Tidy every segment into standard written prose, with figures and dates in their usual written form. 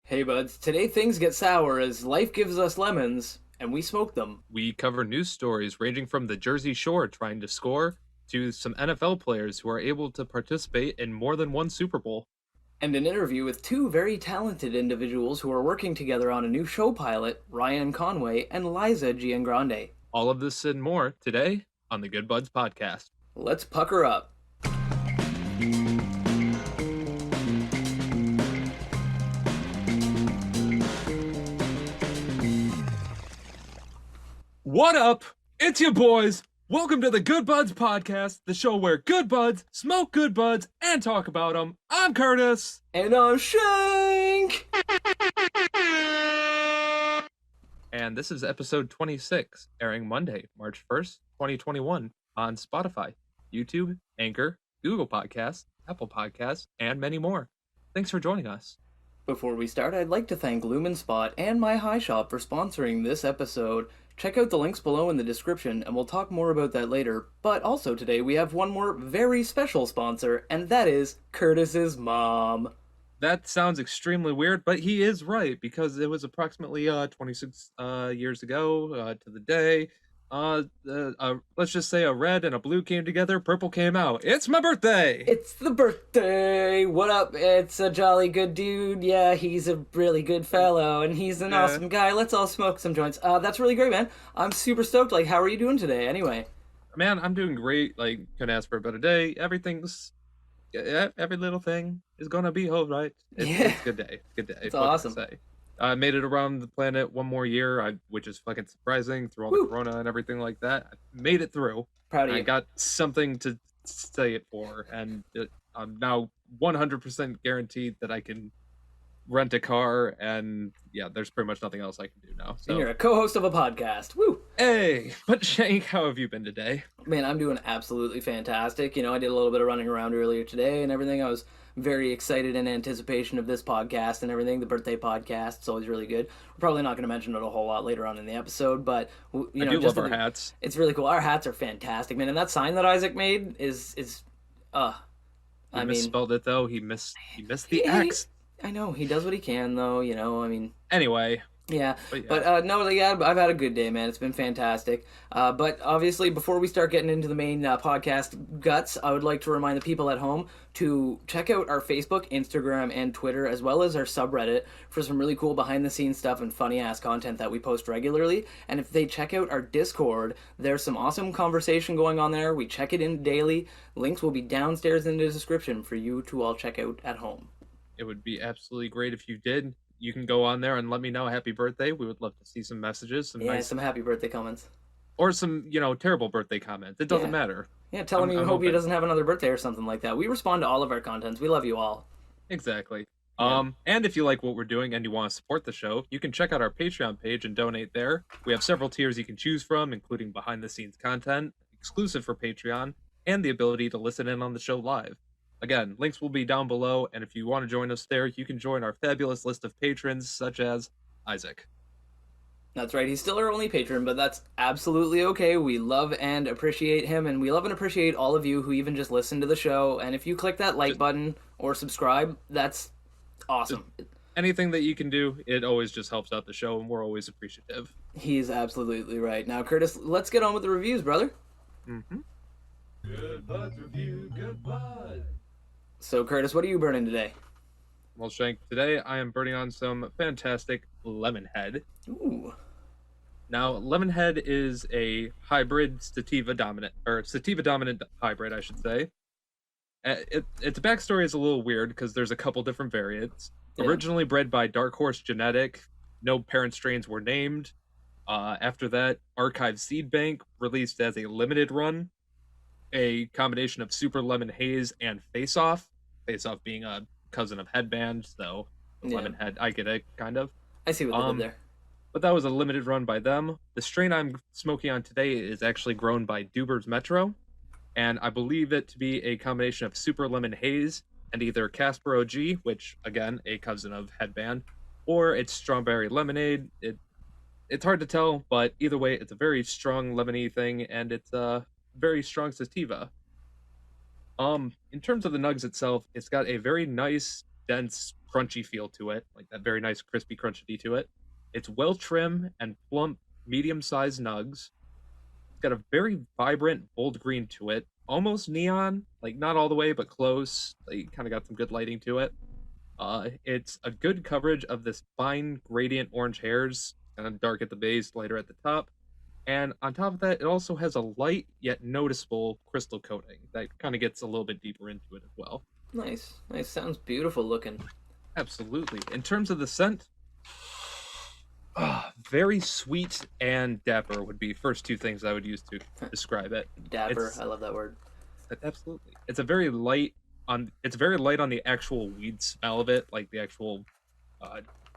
Hey buds, today things get sour as life gives us lemons, and we smoke them. We cover news stories ranging from the Jersey Shore trying to score to some NFL players who are able to participate in more than one Super Bowl. And an interview with two very talented individuals who are working together on a new show pilot, Ryan Conway and Liza Giangrande. All of this and more today on the Good Buds podcast. Let's pucker up. What up? It's your boys. Welcome to the Good Buds podcast, the show where good buds smoke good buds and talk about them. I'm Curtis. And I'm Shank! And this is episode 26, airing Monday, March 1st, 2021, on Spotify, YouTube, Anchor, Google Podcasts, Apple Podcasts, and many more. Thanks for joining us. Before we start, I'd like to thank Lumen Spot and My High Shop for sponsoring this episode. Check out the links below in the description, and we'll talk more about that later. But also today, we have one more very special sponsor, and that is Curtis's mom. That sounds extremely weird, but he is right, because it was approximately 26 years ago to the day. Let's just say a red and a blue came together, purple came out. It's my birthday! It's the birthday! What up? It's a jolly good dude. Yeah, he's a really good fellow, and he's an awesome guy. Let's all smoke some joints. That's really great, man. I'm super stoked. Like, how are you doing today, anyway? Man, I'm doing great. Like, couldn't ask for a better day. Every little thing is gonna be all right. It's a good day. Good day. It's awesome. I made it around the planet one more year, which is fucking surprising through all the corona and everything like that. I made it through. Proud of you. I got something to say it for, and I'm now 100% guaranteed that I can rent a car, and yeah, there's pretty much nothing else I can do now. So And you're a co-host of a podcast. Woo! Hey, but Shank, how have you been today? Man, I'm doing absolutely fantastic. You know, I did a little bit of running around earlier today and everything. I was very excited in anticipation of this podcast and everything. The birthday podcast, it's always really good. We're probably not going to mention it a whole lot later on in the episode, but you know, I do just love our hats. It's really cool. Our hats are fantastic, man. And that sign that Isaac made is He misspelled it though. He missed the X. I know he does what he can, though. You know, I mean. Anyway. Yeah, but no, yeah, I've had a good day, man. It's been fantastic. But obviously, before we start getting into the main podcast guts, I would like to remind the people at home to check out our Facebook, Instagram, and Twitter, as well as our subreddit for some really cool behind-the-scenes stuff and funny-ass content that we post regularly. And if they check out our Discord, there's some awesome conversation going on there. We check it in daily. Links will be downstairs in the description for you to all check out at home. It would be absolutely great if you did. You can go on there and let me know happy birthday. We would love to see some messages, some happy birthday comments, or some terrible birthday comments. It doesn't matter. Yeah, tell him you hope he doesn't have another birthday or something like that. We respond to all of our contents. We love you all. Exactly. Yeah. And if you like what we're doing and you want to support the show, you can check out our Patreon page and donate there. We have several tiers you can choose from, including behind the scenes content, exclusive for Patreon, and the ability to listen in on the show live. Again, links will be down below, and if you want to join us there, you can join our fabulous list of patrons, such as Isaac. That's right, he's still our only patron, but that's absolutely okay. We love and appreciate him, and we love and appreciate all of you who even just listen to the show, and if you click that like button or subscribe, that's awesome. Anything that you can do, it always just helps out the show, and we're always appreciative. He's absolutely right. Now, Curtis, let's get on with the reviews, brother. Mm-hmm. Good Buds Review, Good Bud. So, Curtis, what are you burning today? Well, Shank, today I am burning on some fantastic Lemonhead. Ooh. Now, Lemonhead is a hybrid sativa dominant hybrid, I should say. Its backstory is a little weird because there's a couple different variants. Yeah. Originally bred by Dark Horse Genetic, no parent strains were named. After that, Archive Seed Bank released as a limited run. A combination of Super Lemon Haze and Face Off. Face Off being a cousin of Headband, so Lemonhead, I get it, kind of. I see what they did there. But that was a limited run by them. The strain I'm smoking on today is actually grown by Duber's Metro, and I believe it to be a combination of Super Lemon Haze and either Casper OG, which, again, a cousin of Headband, or it's Strawberry Lemonade. It's hard to tell, but either way, it's a very strong lemony thing, and it's very strong sativa. In terms of the nugs itself, it's got a very nice, dense crunchy feel to it, like that very nice crispy crunchy to it. It's well trimmed and plump, medium-sized nugs. It's got a very vibrant, bold green to it, almost neon, like not all the way, but close. Like, kind of got some good lighting to it. It's a good coverage of this fine gradient orange hairs, kind of dark at the base, lighter at the top. And on top of that, it also has a light yet noticeable crystal coating that kind of gets a little bit deeper into it as well. Nice. Sounds beautiful looking. Absolutely. In terms of the scent, very sweet and dapper would be first two things I would use to describe it. Dapper. I love that word. Absolutely. It's very light on the actual weed smell of it, like the actual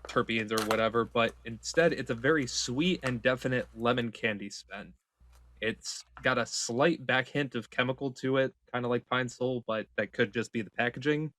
terpenes or whatever, but instead it's a very sweet and definite lemon candy scent. It's got a slight back hint of chemical to it, kind of like Pine Sol, but that could just be the packaging.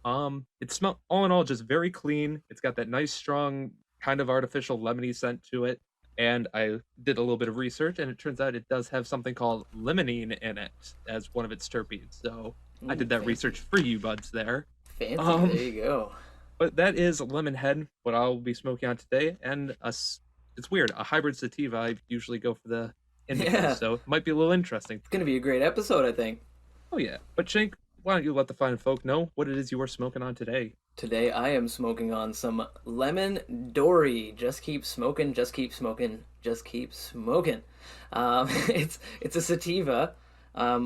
It smells all in all just very clean. It's got that nice strong kind of artificial lemony scent to it. And I did a little bit of research, and it turns out it does have something called limonene in it as one of its terpenes. So I did that fancy. research for you buds there. Fancy. There you go. But that is Lemonhead, what I'll be smoking on today. And it's weird. A hybrid sativa, I usually go for the indica, Yeah. so it might be a little interesting. It's gonna be a great episode, I think. Oh, yeah. But Shank, why don't you let the fine folk know what it is you are smoking on today? Today I am smoking on some lemon Dory. Just keep smoking, just keep smoking, just keep smoking. It's a sativa,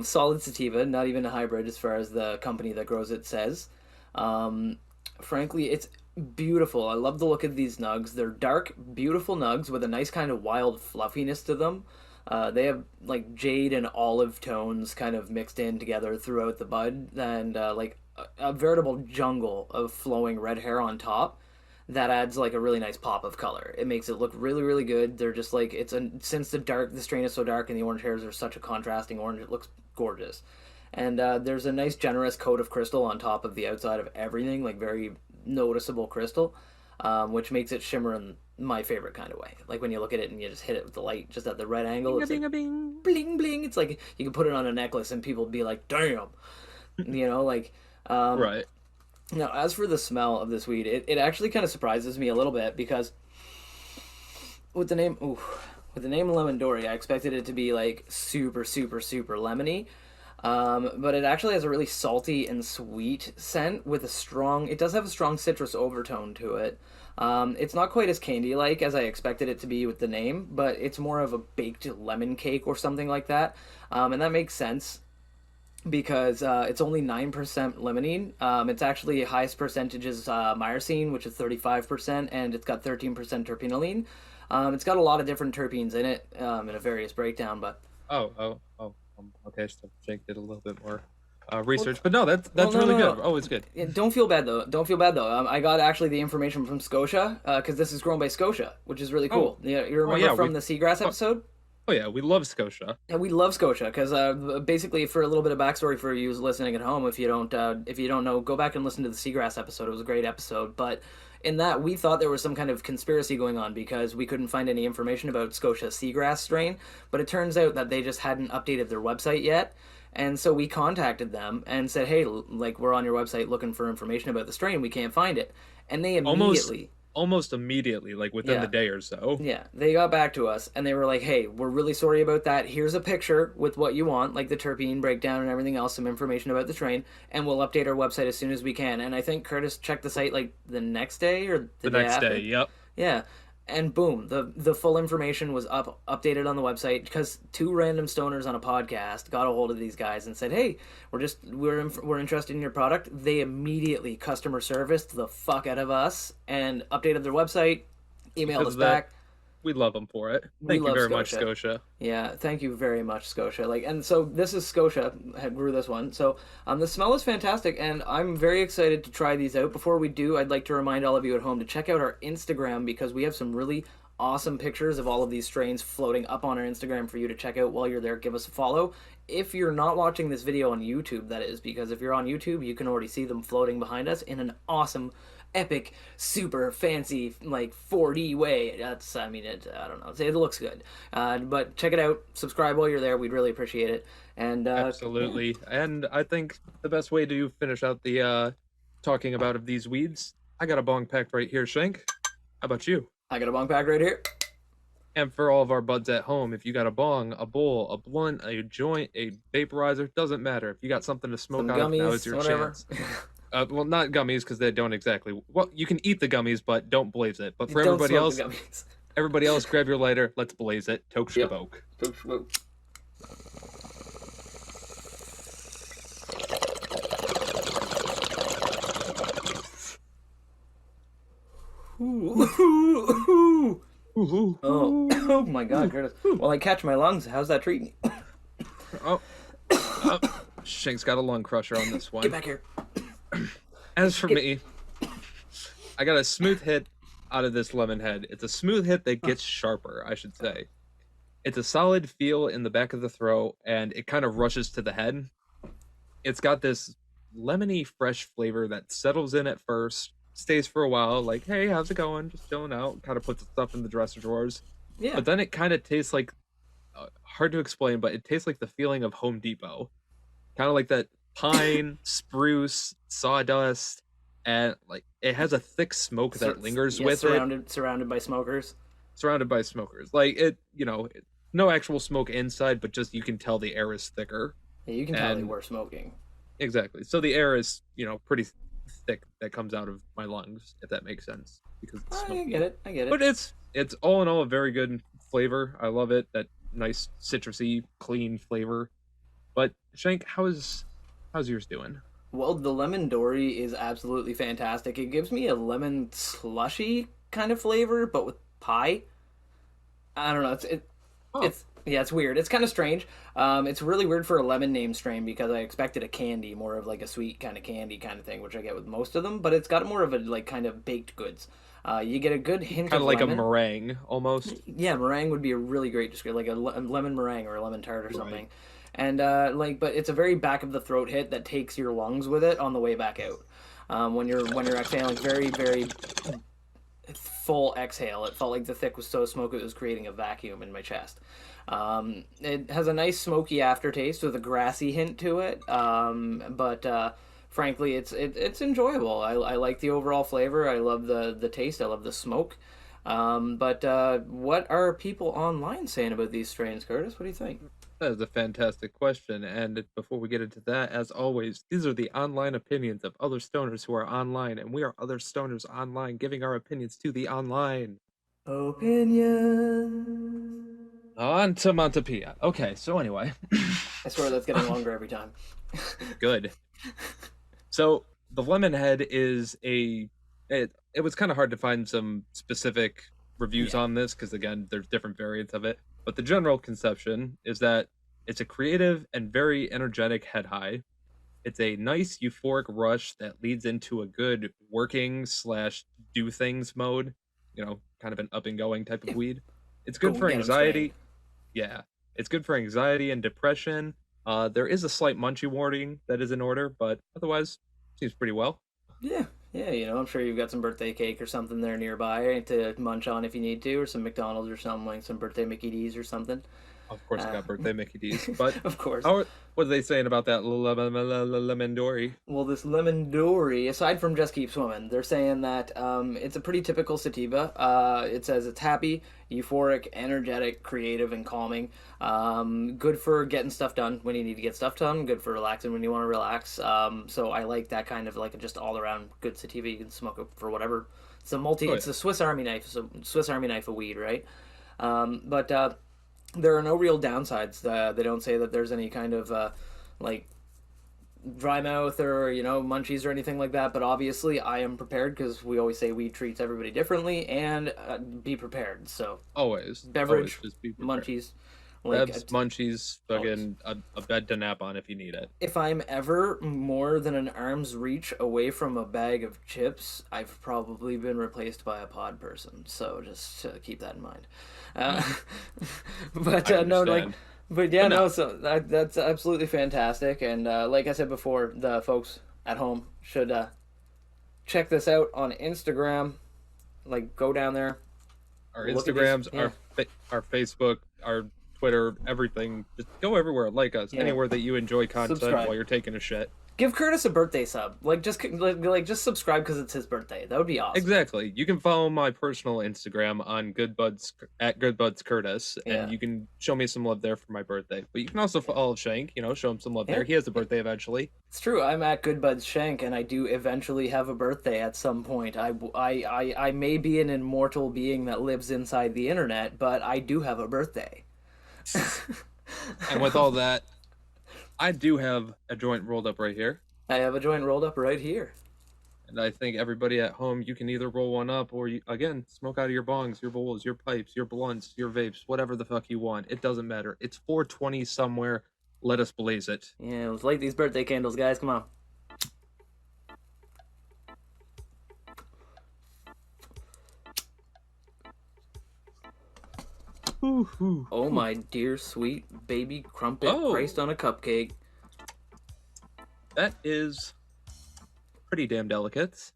solid sativa, not even a hybrid as far as the company that grows it says. Frankly, it's beautiful. I love the look of these nugs. They're dark, beautiful nugs with a nice kind of wild fluffiness to them. They have like jade and olive tones kind of mixed in together throughout the bud, and like a veritable jungle of flowing red hair on top that adds like a really nice pop of color. It makes it look really, really good. They're just like since the strain is so dark and the orange hairs are such a contrasting orange, it looks gorgeous. And there's a nice generous coat of crystal on top of the outside of everything, like very noticeable crystal, which makes it shimmer in my favorite kind of way. Like when you look at it and you just hit it with the light just at the right angle. It's like, Bing. bling bling. It's like you can put it on a necklace and people be like, damn. You know, like Right. now as for the smell of this weed, it actually kind of surprises me a little bit because with the name Lemon Dory, I expected it to be like super super super lemony. But it actually has a really salty and sweet scent with it does have a strong citrus overtone to it. It's not quite as candy-like as I expected it to be with the name, but it's more of a baked lemon cake or something like that. And that makes sense because it's only 9% limonene. It's actually highest percentage is myrcene, which is 35%, and it's got 13% terpenoline. It's got a lot of different terpenes in it in a various breakdown, but Oh. Okay, so Jake did a little bit more research, but no, that's really no. good. Always good. yeah, don't feel bad though. I got actually the information from Scotia because this is grown by Scotia, which is really cool. Yeah, you remember from the seagrass episode? Oh yeah, we love Scotia. Yeah, we love Scotia because basically, for a little bit of backstory for you listening at home, if you don't know, go back and listen to the seagrass episode. It was a great episode, but in that we thought there was some kind of conspiracy going on because we couldn't find any information about Scotia seagrass strain, but it turns out that they just hadn't updated their website yet. And so we contacted them and said, hey, like, we're on your website looking for information about the strain. We can't find it. And they immediately... Almost immediately, like within the day or so. Yeah, they got back to us and they were like, hey, we're really sorry about that. Here's a picture with what you want, like the terpene breakdown and everything else, some information about the strain, and we'll update our website as soon as we can. And I think Curtis checked the site like the next day or the day next after. day, yep. Yeah. And boom, the full information was updated on the website because two random stoners on a podcast got a hold of these guys and said, "Hey, we're interested in your product." They immediately customer serviced the fuck out of us and updated their website, emailed us back. We love them for it. Thank you very much, Scotia. Yeah, thank you very much, Scotia. And so this is Scotia grew this one. So the smell is fantastic, and I'm very excited to try these out. Before we do, I'd like to remind all of you at home to check out our Instagram because we have some really awesome pictures of all of these strains floating up on our Instagram for you to check out while you're there. Give us a follow. If you're not watching this video on YouTube, that is, because if you're on YouTube, you can already see them floating behind us in an awesome, epic, super fancy, like 4D way. I don't know. It looks good. But check it out. Subscribe while you're there. We'd really appreciate it. And absolutely. Yeah. And I think the best way to finish out the talking about of these weeds, I got a bong packed right here, Shank. How about you? I got a bong pack right here. And for all of our buds at home, if you got a bong, a bowl, a blunt, a joint, a vaporizer, doesn't matter. If you got something to smoke Some out of, now is gummies, your whatever. chance. Well, not gummies because they don't exactly. Well, you can eat the gummies, but don't blaze it. But for Don't everybody smoke else, the gummies. grab your lighter. Let's blaze it. Toke Yep. shkaboke. Smoke. Ooh. Oh my God, Curtis. Well, I catch my lungs. How's that treating you? Oh, Shank's got a lung crusher on this one. Get back here. As for me, I got a smooth hit out of this lemon head. It's a smooth hit that gets sharper, I should say. It's a solid feel in the back of the throat, and it kind of rushes to the head. It's got this lemony, fresh flavor that settles in at first, stays for a while, like, hey, how's it going? Just chilling out. Kind of puts its stuff in the dresser drawers. Yeah. But then it kind of tastes like, hard to explain, but it tastes like the feeling of Home Depot. Kind of like that pine, spruce, sawdust, and like it has a thick smoke that lingers with it. Surrounded by smokers. Surrounded by smokers. Like it, no actual smoke inside, but just you can tell the air is thicker. Yeah, you can tell they were smoking. Exactly. So the air is, pretty thick that comes out of my lungs, if that makes sense. Because it's smoky. I get it. But it's all in all a very good flavor. I love it. That nice citrusy, clean flavor. But Shank, how's yours doing? Well, the lemon Dory is absolutely fantastic. It gives me a lemon slushy kind of flavor, but with pie. I don't know. It's weird. It's kind of strange. It's really weird for a lemon name strain because I expected a candy, more of like a sweet kind of candy kind of thing, which I get with most of them. But it's got more of a like kind of baked goods. You get a good hint kind of like lemon. A meringue almost. Yeah, meringue would be a really great description, like a lemon meringue or a lemon tart or something. Right. And but it's a very back of the throat hit that takes your lungs with it on the way back out. When you're exhaling, very very full exhale. It felt like the thick was so smoky it was creating a vacuum in my chest. It has a nice smoky aftertaste with a grassy hint to it. But frankly, it's enjoyable. I like the overall flavor. I love the taste. I love the smoke. But what are people online saying about these strains, Curtis? What do you think? That is a fantastic question. And before we get into that, as always, these are the online opinions of other stoners who are online, and we are other stoners online giving our opinions to the online. Opinions. On to Montepia. Okay, so anyway. I swear that's getting longer every time. Good. So the lemon head is it was kind of hard to find some specific reviews on this because again there's different variants of it, but the general conception is that it's a creative and very energetic head high. It's a nice euphoric rush that leads into a good working / do things mode, kind of an up and going type of weed. It's good for anxiety. Yeah, it's good for anxiety and depression. There is a slight munchie warning that is in order, but otherwise seems pretty well. Yeah, I'm sure you've got some birthday cake or something there nearby to munch on if you need to, or some McDonald's or something, like some birthday Mickey D's or something. Of course, I got birthday Mickey D's, but of course. What are they saying about that lemon Dory? Well, this lemon Dory, aside from just keep swimming, they're saying that it's a pretty typical sativa. It says it's happy, euphoric, energetic, creative, and calming. Good for getting stuff done when you need to get stuff done. Good for relaxing when you want to relax. So I like that kind of like just all around good sativa. You can smoke it for whatever. It's It's a Swiss Army knife. It's a Swiss Army knife of weed, right? But there are no real downsides. They don't say that there's any kind of like dry mouth or munchies or anything like that. But obviously, I am prepared because we always say weed treats everybody differently, and be prepared. So always beverage, just be prepared. munchies, Bevs, munchies, fucking a bed to nap on if you need it. If I'm ever more than an arm's reach away from a bag of chips, I've probably been replaced by a pod person. So just keep that in mind. So that's absolutely fantastic. And like I said before, the folks at home should check this out on Instagram. Like, go down there. Our Instagrams, our Facebook, our Twitter, everything. Just go everywhere, like us, anywhere that you enjoy content while you're taking a shit. Give Curtis a birthday sub. Just subscribe because it's his birthday. That would be awesome. Exactly. You can follow my personal Instagram on Goodbuds at GoodbudsCurtis, and Yeah. you can show me some love there for my birthday. But you can also follow Shank. Show him some love there. Yeah. He has a birthday eventually. It's true. I'm at Goodbuds Shank, and I do eventually have a birthday at some point. I may be an immortal being that lives inside the internet, but I do have a birthday. And with all that, I do have a joint rolled up right here. I have a joint rolled up right here. And I think everybody at home, you can either roll one up or, again, smoke out of your bongs, your bowls, your pipes, your blunts, your vapes, whatever the fuck you want. It doesn't matter. It's 420 somewhere. Let us blaze it. Yeah, let's light these birthday candles, guys. Come on. Oh my dear sweet baby crumpet Christ on a cupcake. That is pretty damn delicate.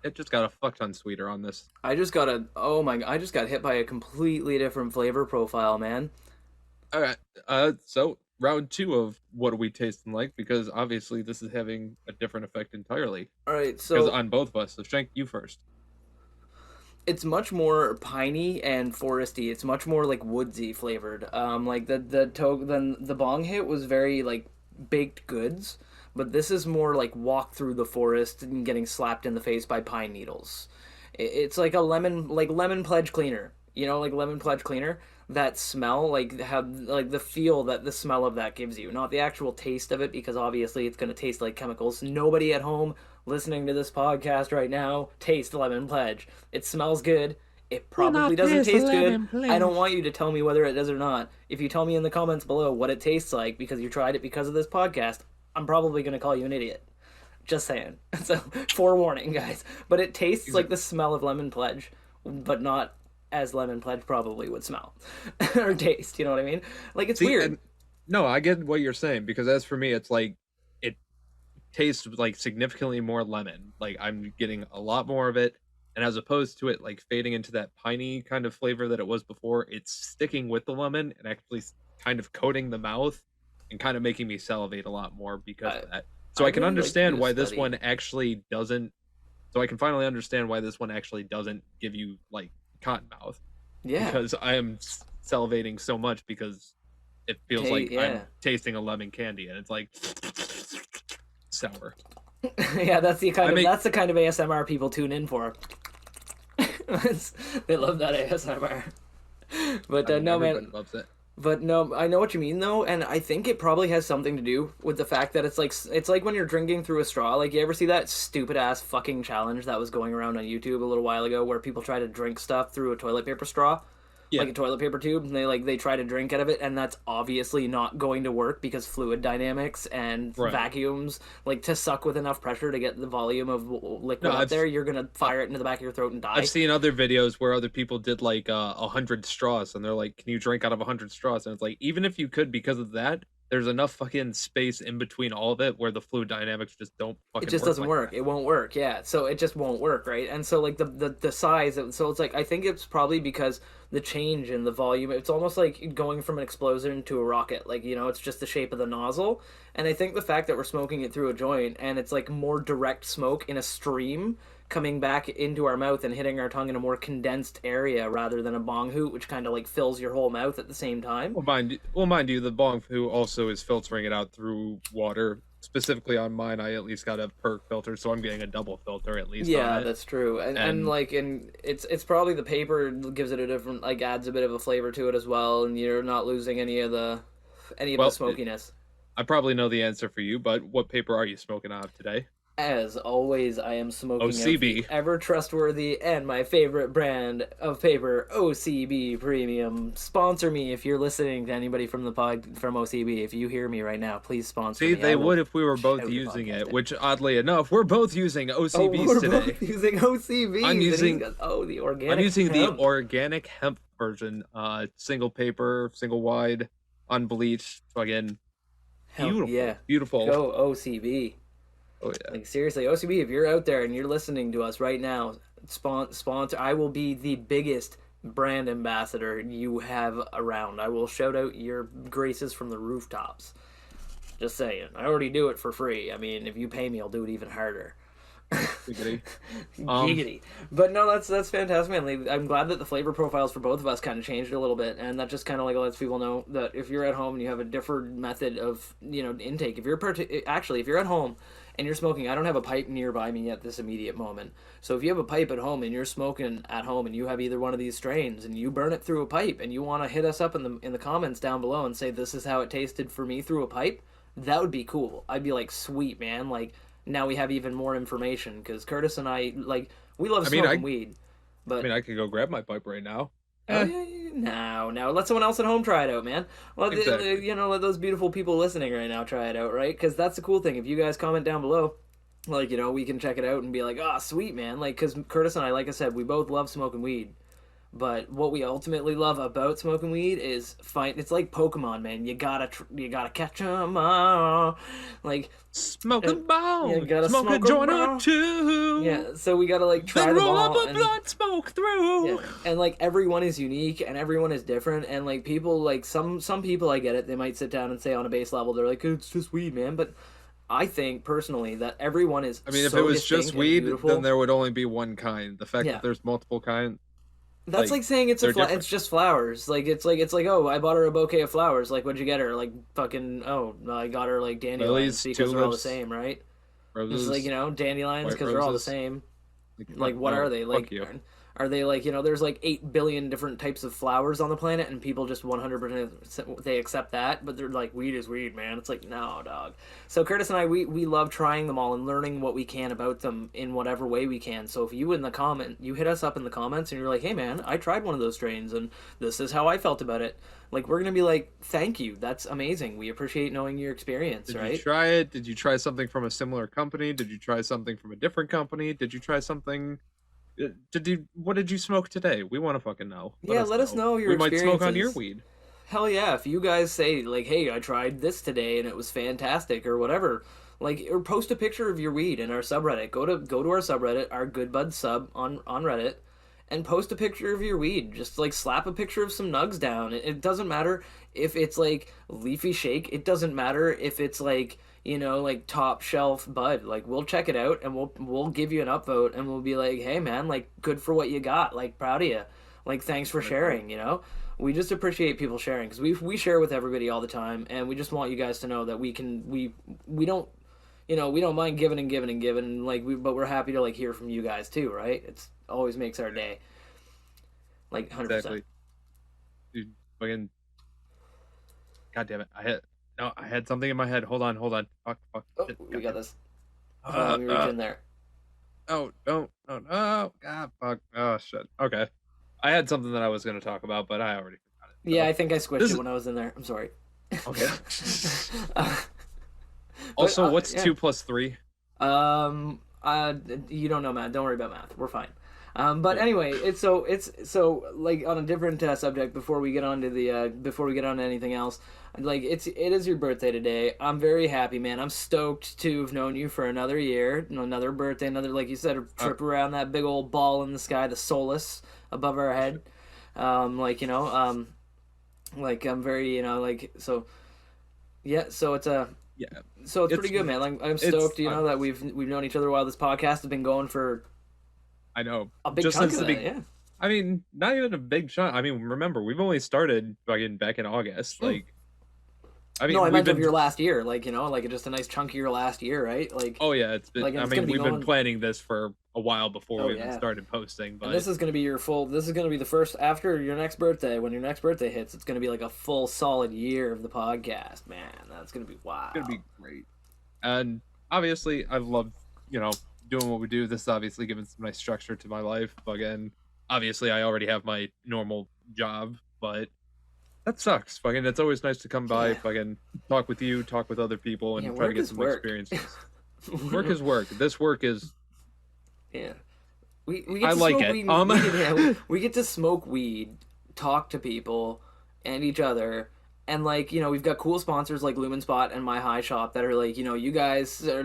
It just got a fuck ton sweeter on this. I just got hit by a completely different flavor profile, man. Alright, so round 2 of what are we tasting like, because obviously this is having a different effect entirely. Alright, Because so on both of us, so Shank, you first. it's much more piney and foresty. It's much more like woodsy flavored. Like the bong hit was very like baked goods, but this is more like walk through the forest and getting slapped in the face by pine needles. It's like a lemon pledge cleaner. Like lemon pledge cleaner. That smell, like the feel that the smell of that gives you, not the actual taste of it, because obviously it's going to taste like chemicals. Nobody at home listening to this podcast right now taste lemon pledge. It smells good. It probably doesn't taste good. I don't want you to tell me whether it does or not. If you tell me in the comments below what it tastes like because you tried it because of this podcast, I'm probably going to call you an idiot. Just saying. So, forewarning, guys. But it tastes like the smell of lemon pledge, but not as lemon pledge probably would smell or taste. You know what I mean? Like, it's weird. No, I get what you're saying, because as for me, it's like it tastes like significantly more lemon. Like, I'm getting a lot more of it, and as opposed to it like fading into that piney kind of flavor that it was before, it's sticking with the lemon and actually kind of coating the mouth and kind of making me salivate a lot more because of that. So I can really understand why this study. one actually doesn't. So I can finally understand why this one actually doesn't give you like cotton mouth. Yeah. Because I am salivating so much because it feels like yeah. I'm tasting a lemon candy, and it's like sour. Yeah, that's the kind of ASMR people tune in for. They love that ASMR. But no, man. Loves it. But no, I know what you mean though, and I think it probably has something to do with the fact that it's like when you're drinking through a straw. Like, you ever see that stupid ass fucking challenge that was going around on YouTube a little while ago, where people try to drink stuff through a toilet paper straw? Yeah. Like a toilet paper tube, and they try to drink out of it, and that's obviously not going to work because fluid dynamics and vacuums, like, to suck with enough pressure to get the volume of liquid up there, you're gonna fire it into the back of your throat and die. I've seen other videos where other people did like 100 straws, and they're like, "Can you drink out of 100 straws?" And it's like, even if you could, because of that, there's enough fucking space in between all of it where the fluid dynamics just don't fucking. It just doesn't work. It won't work. Yeah, so it just won't work, right? And so like the size, so it's like, I think it's probably because the change in the volume. It's almost like going from an explosion to a rocket. Like, it's just the shape of the nozzle. And I think the fact that we're smoking it through a joint and it's like more direct smoke in a stream coming back into our mouth and hitting our tongue in a more condensed area rather than a bong hoot, which kind of like fills your whole mouth at the same time. Well, mind you, the bong hoot also is filtering it out through water. Specifically on mine, I at least got a perk filter, so I'm getting a double filter at least. Yeah, that's true. And it's probably the paper gives it a different, like, adds a bit of a flavor to it as well, and you're not losing any of the smokiness. I probably know the answer for you, but what paper are you smoking out of today? As always, I am smoking OCB. ever trustworthy and my favorite brand of paper, OCB Premium. Sponsor me if you're listening to anybody from the pod from OCB. If you hear me right now, please sponsor me. See, they would if we were both using it, which oddly enough, we're both using OCBs today. Both using OCB. I'm using the organic. I'm using hemp. the organic hemp version, single paper, single wide, unbleached. So again, beautiful, beautiful. Go OCB. Oh yeah. Like, seriously, OCB, if you're out there and you're listening to us right now, sponsor. I will be the biggest brand ambassador you have around. I will shout out your graces from the rooftops. Just saying. I already do it for free. I mean, if you pay me, I'll do it even harder. Giggity. Giggity. But no, that's fantastic, man. Like, I'm glad that the flavor profiles for both of us kind of changed a little bit, and that just kind of like lets people know that if you're at home and you have a different method of intake, if you're if you're at home and you're smoking, I don't have a pipe nearby me at this immediate moment. So if you have a pipe at home and you're smoking at home and you have either one of these strains and you burn it through a pipe and you want to hit us up in the comments down below and say this is how it tasted for me through a pipe, that would be cool. I'd be like, sweet, man, like. Now we have even more information because Curtis and I we love smoking weed. But I could go grab my pipe right now. No, let someone else at home try it out, man. Well, exactly. Let those beautiful people listening right now try it out, right? Because that's the cool thing. If you guys comment down below, we can check it out and be like, oh, sweet, man. Because Curtis and I, like I said, we both love smoking weed. But what we ultimately love about smoking weed is it's like Pokemon, man. You gotta catch 'em all. Like smoke a ball, you gotta smoke a joint or two. Yeah, so we gotta try them roll all. up a blunt, smoke through. Yeah, and everyone is unique and everyone is different. And people some people, I get it. They might sit down and say on a base level, they're like, it's just weed, man. But I think personally that everyone is. If it was just weed, then there would only be one kind. The fact that there's multiple kinds. That's like saying it's just flowers. It's like oh, I bought her a bouquet of flowers. Like, what'd you get her? Like fucking I got her dandelions because they're all the same, right? Roses, just dandelions because they're all the same. What are they? Are they there's 8 billion different types of flowers on the planet and people just 100% they accept that, but they're like, weed is weed, man. It's like, no, dog. So Curtis and I, we love trying them all and learning what we can about them in whatever way we can. So if you you hit us up in the comments and you're like, hey man, I tried one of those strains and this is how I felt about it. We're going to be like, thank you. That's amazing. We appreciate knowing your experience, right? Did you try it? Did you try something from a similar company? Did you try something from a different company? Did you try something... What did you smoke today? We want to fucking know. Let us know your experiences. We might smoke on your weed. Hell yeah. If you guys say, hey, I tried this today and it was fantastic or whatever, or post a picture of your weed in our subreddit. Go to our subreddit, our Good Bud sub on Reddit, and post a picture of your weed. Just, slap a picture of some nugs down. It doesn't matter if it's, leafy shake. It doesn't matter if it's, top shelf bud. We'll check it out and we'll give you an upvote and we'll be like, hey man, good for what you got, proud of you, thanks for sharing. We just appreciate people sharing because we share with everybody all the time, and we just want you guys to know that we don't we don't mind giving and giving and giving, but we're happy to hear from you guys too, right? It's always makes our day. 100%. Exactly. Dude, fucking god damn it, I had something in my head. Hold on. Fuck. Oh, we got this. Let me reach in there. Oh, no. God, fuck. Oh, shit. Okay. I had something that I was going to talk about, but I already forgot it. Yeah, I think I squished it when I was in there. I'm sorry. Okay. Also, what's 2 plus 3? You don't know math. Don't worry about math. We're fine. But anyway, it's on a different subject before we get on to anything else. It is your birthday today. I'm very happy, man. I'm stoked to have known you for another year, another birthday, another, like you said, a trip around that big old ball in the sky, the solace above our head. I'm very, so yeah. So it's So it's pretty good, man. I'm stoked, that we've known each other while this podcast has been going for. I know. A big chunk of that, yeah. I mean, not even a big chunk. I mean, remember, we've only started back in August. I meant of your last year, just a nice chunk of your last year, right? Oh yeah, it's been. We've been planning this for a while before we even started posting. But and this is going to be This is going to be the first after your next birthday. When your next birthday hits, it's going to be a full solid year of the podcast, man. That's going to be wow. It's going to be great. And obviously, I love doing what we do. This is obviously giving some nice structure to my life. Again, obviously, I already have my normal job, but. That sucks. It's always nice to come by, talk with you, talk with other people, and try to get some experiences. Work is work. This work is. Yeah, we get to smoke weed. We get to smoke weed, talk to people, and each other, and we've got cool sponsors like Lumen Spot and My High Shop that are you guys are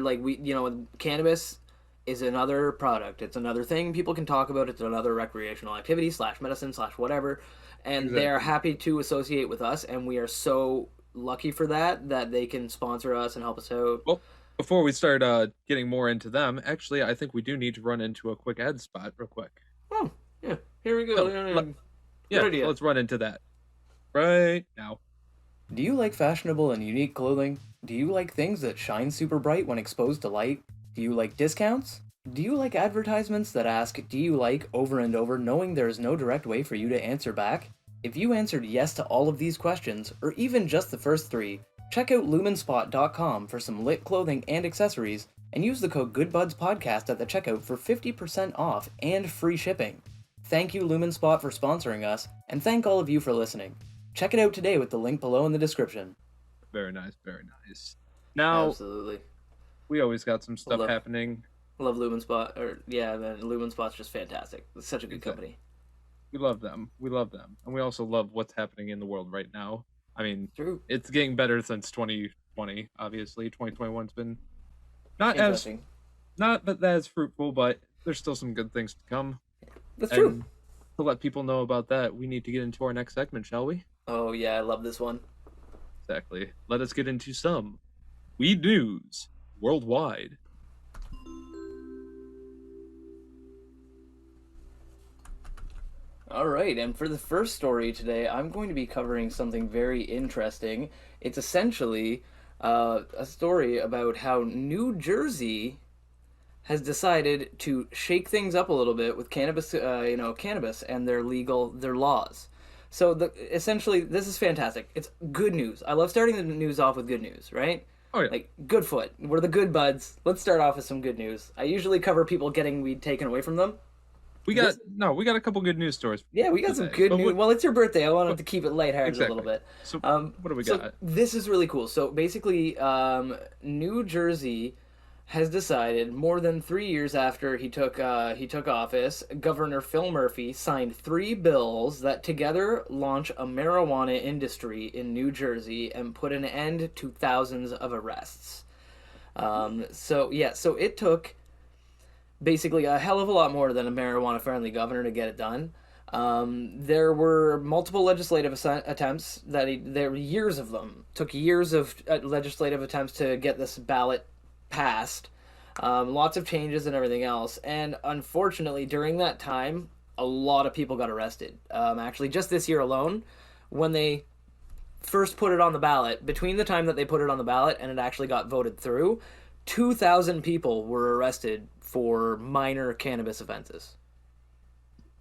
Cannabis is another product. It's another thing people can talk about. It's another recreational activity / medicine / whatever. And They are happy to associate with us, and we are so lucky for that they can sponsor us and help us out. Well, before we start getting more into them, actually, I think we do need to run into a quick ad spot real quick. Oh, yeah. Here we go. So, Good so idea. let's run into that right now. Do you like fashionable and unique clothing? Do you like things that shine super bright when exposed to light? Do you like discounts? Do you like advertisements that ask, "Do you like?" over and over, knowing there is no direct way for you to answer back? If you answered yes to all of these questions, or even just the first three, check out lumenspot.com for some lit clothing and accessories, and use the code GoodBudsPodcast at the checkout for 50% off and free shipping. Thank you, Lumenspot, for sponsoring us, and thank all of you for listening. Check it out today with the link below in the description. Very nice, very nice. Now, Absolutely. we always got some stuff Love- happening. Love Lumenspot, man, Lumenspot's just fantastic. It's such a good company. We love them. We love them. And we also love what's happening in the world right now. I mean, True. it's getting better since 2020, obviously. 2021's been not Interesting. as fruitful, but there's still some good things to come. That's And true. to let people know about that, we need to get into our next segment, shall we? Oh, yeah, I love this one. Exactly. Let us get into some weed news worldwide. All right, and for the first story today, I'm going to be covering something very interesting. It's essentially a story about how New Jersey has decided to shake things up a little bit with cannabis, cannabis and their laws. So essentially, this is fantastic. It's good news. I love starting the news off with good news, right? Oh, yeah. Like, good foot. We're the good buds. Let's start off with some good news. I usually cover people getting weed taken away from them. We got a couple good news stories. Yeah, we got some today. good But news. Well, it's your birthday. I wanted to keep it lighthearted a little bit. So, what do we So got? this is really cool. So basically, New Jersey has decided more than 3 years after he took office, Governor Phil Murphy signed 3 bills that together launch a marijuana industry in New Jersey and put an end to thousands of arrests. So it took basically a hell of a lot more than a marijuana-friendly governor to get it done. There were multiple legislative attempts there were years of them. Took years of legislative attempts to get this ballot passed. Lots of changes and everything else. And unfortunately, during that time, a lot of people got arrested. Actually, just this year alone, when they first put it on the ballot, between the time that they put it on the ballot and it actually got voted through, 2,000 people were arrested for minor cannabis offenses.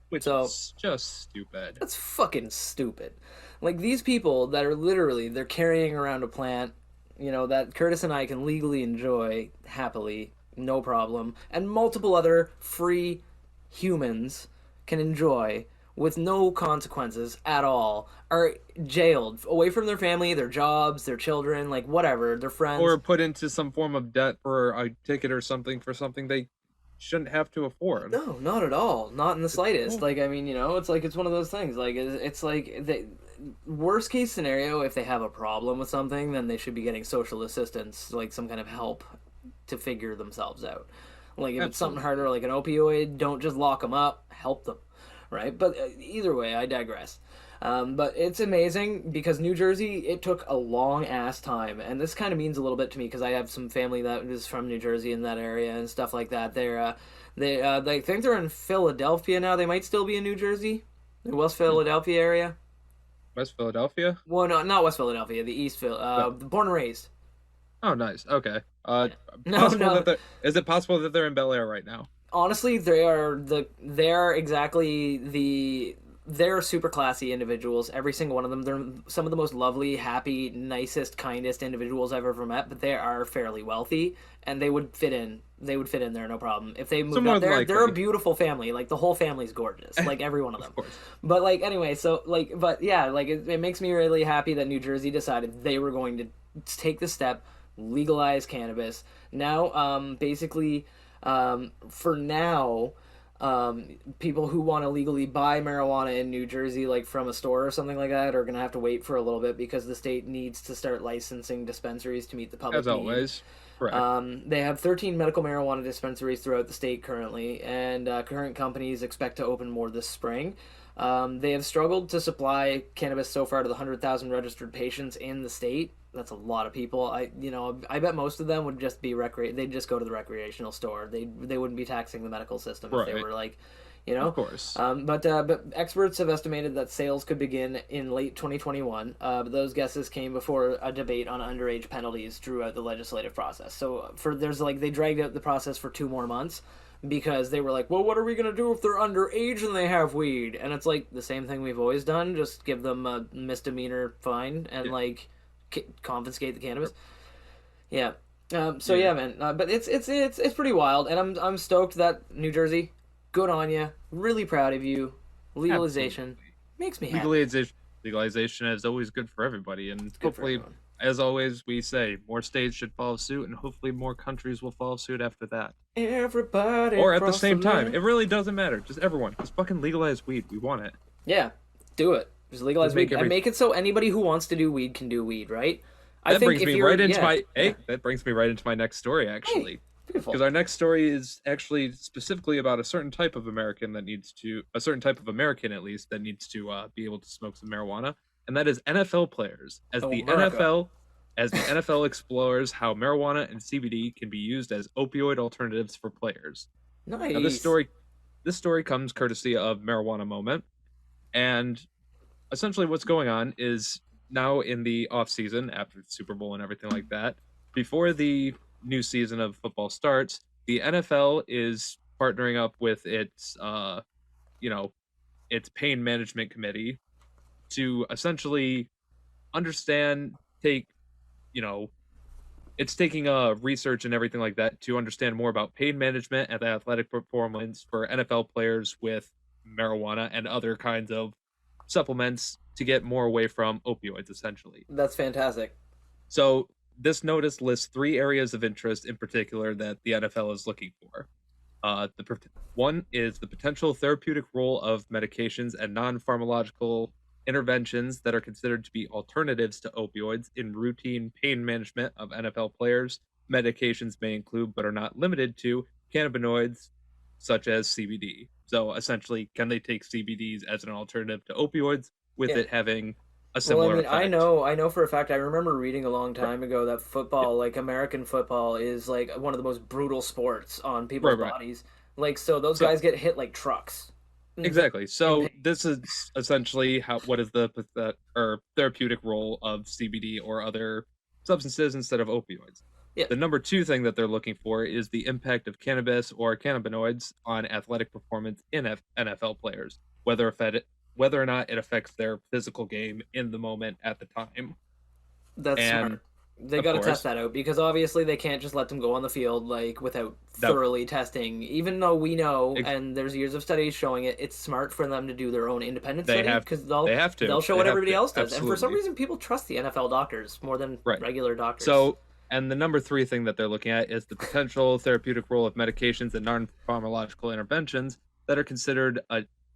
Which is just stupid. That's fucking stupid. Like, these people that are literally, they're carrying around a plant, that Curtis and I can legally enjoy happily, no problem, and multiple other free humans can enjoy with no consequences at all, are jailed, away from their family, their jobs, their children, like whatever, their friends. Or put into some form of debt for a ticket or something for something they shouldn't have to afford. No, not at all. Not in the slightest. Like, I mean, it's like, it's one of those things. Like, it's like, the worst case scenario, if they have a problem with something, then they should be getting social assistance, like some kind of help to figure themselves out. Like, if it's something harder, like an opioid, don't just lock them up, help them, right? But either way, I digress. But it's amazing because New Jersey, it took a long ass time, and this kind of means a little bit to me because I have some family that is from New Jersey in that area and stuff like that. They think they're in Philadelphia now. They might still be in New Jersey, the West Philadelphia area. West Philadelphia? Well, no, not West Philadelphia. The East born and raised. Oh, nice. Okay. No. Is it possible that they're in Bel Air right now? Honestly, they're super classy individuals. Every single one of them. They're some of the most lovely, happy, nicest, kindest individuals I've ever met. But they are fairly wealthy, and they would fit in. They would fit in there, no problem. If they moved out there, they're a beautiful family. Like, the whole family's gorgeous. Like, every one of them. Of course. But, like, anyway, so, like, but yeah, like, it makes me really happy that New Jersey decided they were going to take the step, legalize cannabis. Now, basically, for now, People who want to legally buy marijuana in New Jersey, like from a store or something like that, are going to have to wait for a little bit because the state needs to start licensing dispensaries to meet the public As need. always. Correct. They have 13 medical marijuana dispensaries throughout the state currently, and current companies expect to open more this spring. They have struggled to supply cannabis so far to the 100,000 registered patients in the state. That's a lot of people. I bet most of them would just be they'd just go to the recreational store. They wouldn't be taxing the medical system if they Right. were like, Of course. But experts have estimated that sales could begin in late 2021. But those guesses came before a debate on underage penalties drew out the legislative process. So they dragged out the process for 2 more months because they were like, well, what are we gonna do if they're underage and they have weed? And it's like the same thing we've always done: just give them a misdemeanor fine and confiscate the cannabis. Yeah. Yeah, man. But it's pretty wild, and I'm stoked that New Jersey, good on you, really proud of you. Legalization makes me happy. Legalization is always good for everybody, and Good for hopefully, everyone. as always, we say more states should follow suit, and hopefully more countries will follow suit after that. Everybody, Or at the across same time, land. it really doesn't matter. Just everyone, just fucking legalize weed. We want it. Yeah, do it. Just legalize Just make weed and make it so anybody who wants to do weed can do weed, right? That brings me right into yeah. that brings me right into my next story, actually. Beautiful. Because our next story is actually specifically about a certain type of American at least, that needs to be able to smoke some marijuana, and that is NFL players. America. As the NFL explores how marijuana and CBD can be used as opioid alternatives for players. Nice. Now, this story comes courtesy of Marijuana Moment, and essentially what's going on is now in the off season after the Super Bowl and everything like that, before the new season of football starts, the NFL is partnering up with its pain management committee to essentially take, it's taking research and everything like that to understand more about pain management and the athletic performance for NFL players with marijuana and other kinds of supplements to get more away from opioids, essentially. That's fantastic. So this notice lists 3 areas of interest in particular that the NFL is looking for. One is the potential therapeutic role of medications and non-pharmacological interventions that are considered to be alternatives to opioids in routine pain management of NFL players. Medications may include, but are not limited to, cannabinoids such as CBD. So essentially, can they take CBDs as an alternative to opioids with it having a similar effect? I know for a fact. I remember reading a long time ago that football, like American football, is like one of the most brutal sports on people's bodies. Like, so those guys get hit like trucks. Exactly. So this is essentially what is the therapeutic role of CBD or other substances instead of opioids. Yeah. The number 2 thing that they're looking for is the impact of cannabis or cannabinoids on athletic performance in NFL players, whether or not it affects their physical game in the moment at the time. That's smart. They got to test that out because obviously they can't just let them go on the field without thoroughly testing. Even though we know, and there's years of studies showing it, it's smart for them to do their own independent study because they'll show what everybody else does. Absolutely. And for some reason, people trust the NFL doctors more than regular doctors. So, and the number 3 thing that they're looking at is the potential therapeutic role of medications and non-pharmacological interventions that are considered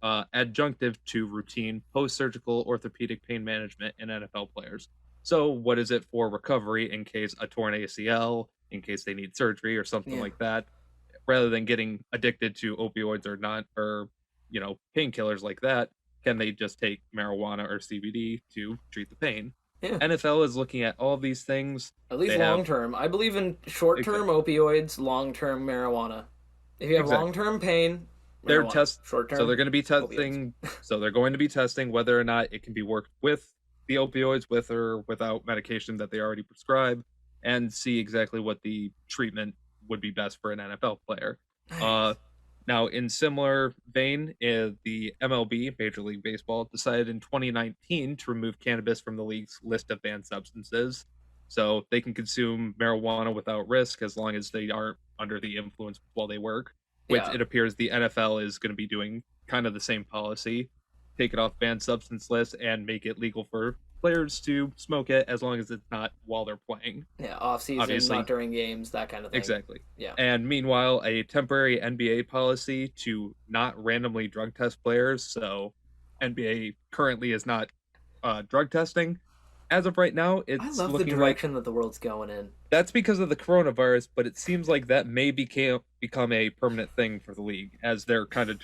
adjunctive to routine post-surgical orthopedic pain management in NFL players. So what is it for recovery in case a torn ACL, in case they need surgery or something like that, rather than getting addicted to opioids or painkillers like that, can they just take marijuana or CBD to treat the pain? Yeah. NFL is looking at all these things. At least long-term. I believe in short-term opioids, long-term marijuana. If you have long-term pain, short-term. So they're going to be testing. So they're going to be testing whether or not it can be worked with the opioids, with or without medication that they already prescribe, and see exactly what the treatment would be best for an NFL player. Nice. Now, in similar vein, the MLB, Major League Baseball, decided in 2019 to remove cannabis from the league's list of banned substances. So they can consume marijuana without risk as long as they aren't under the influence while they work, which it appears the NFL is going to be doing kind of the same policy. Take it off banned substance list and make it legal for players to smoke it as long as it's not while they're playing. Yeah, off season, Obviously. not during games, that kind of thing. Exactly. Yeah. And meanwhile, a temporary NBA policy to not randomly drug test players. So NBA currently is not drug testing. As of right now, it's I love the looking direction that the world's going in. that's because of the coronavirus, but it seems like that may become a permanent thing for the league as they're kind of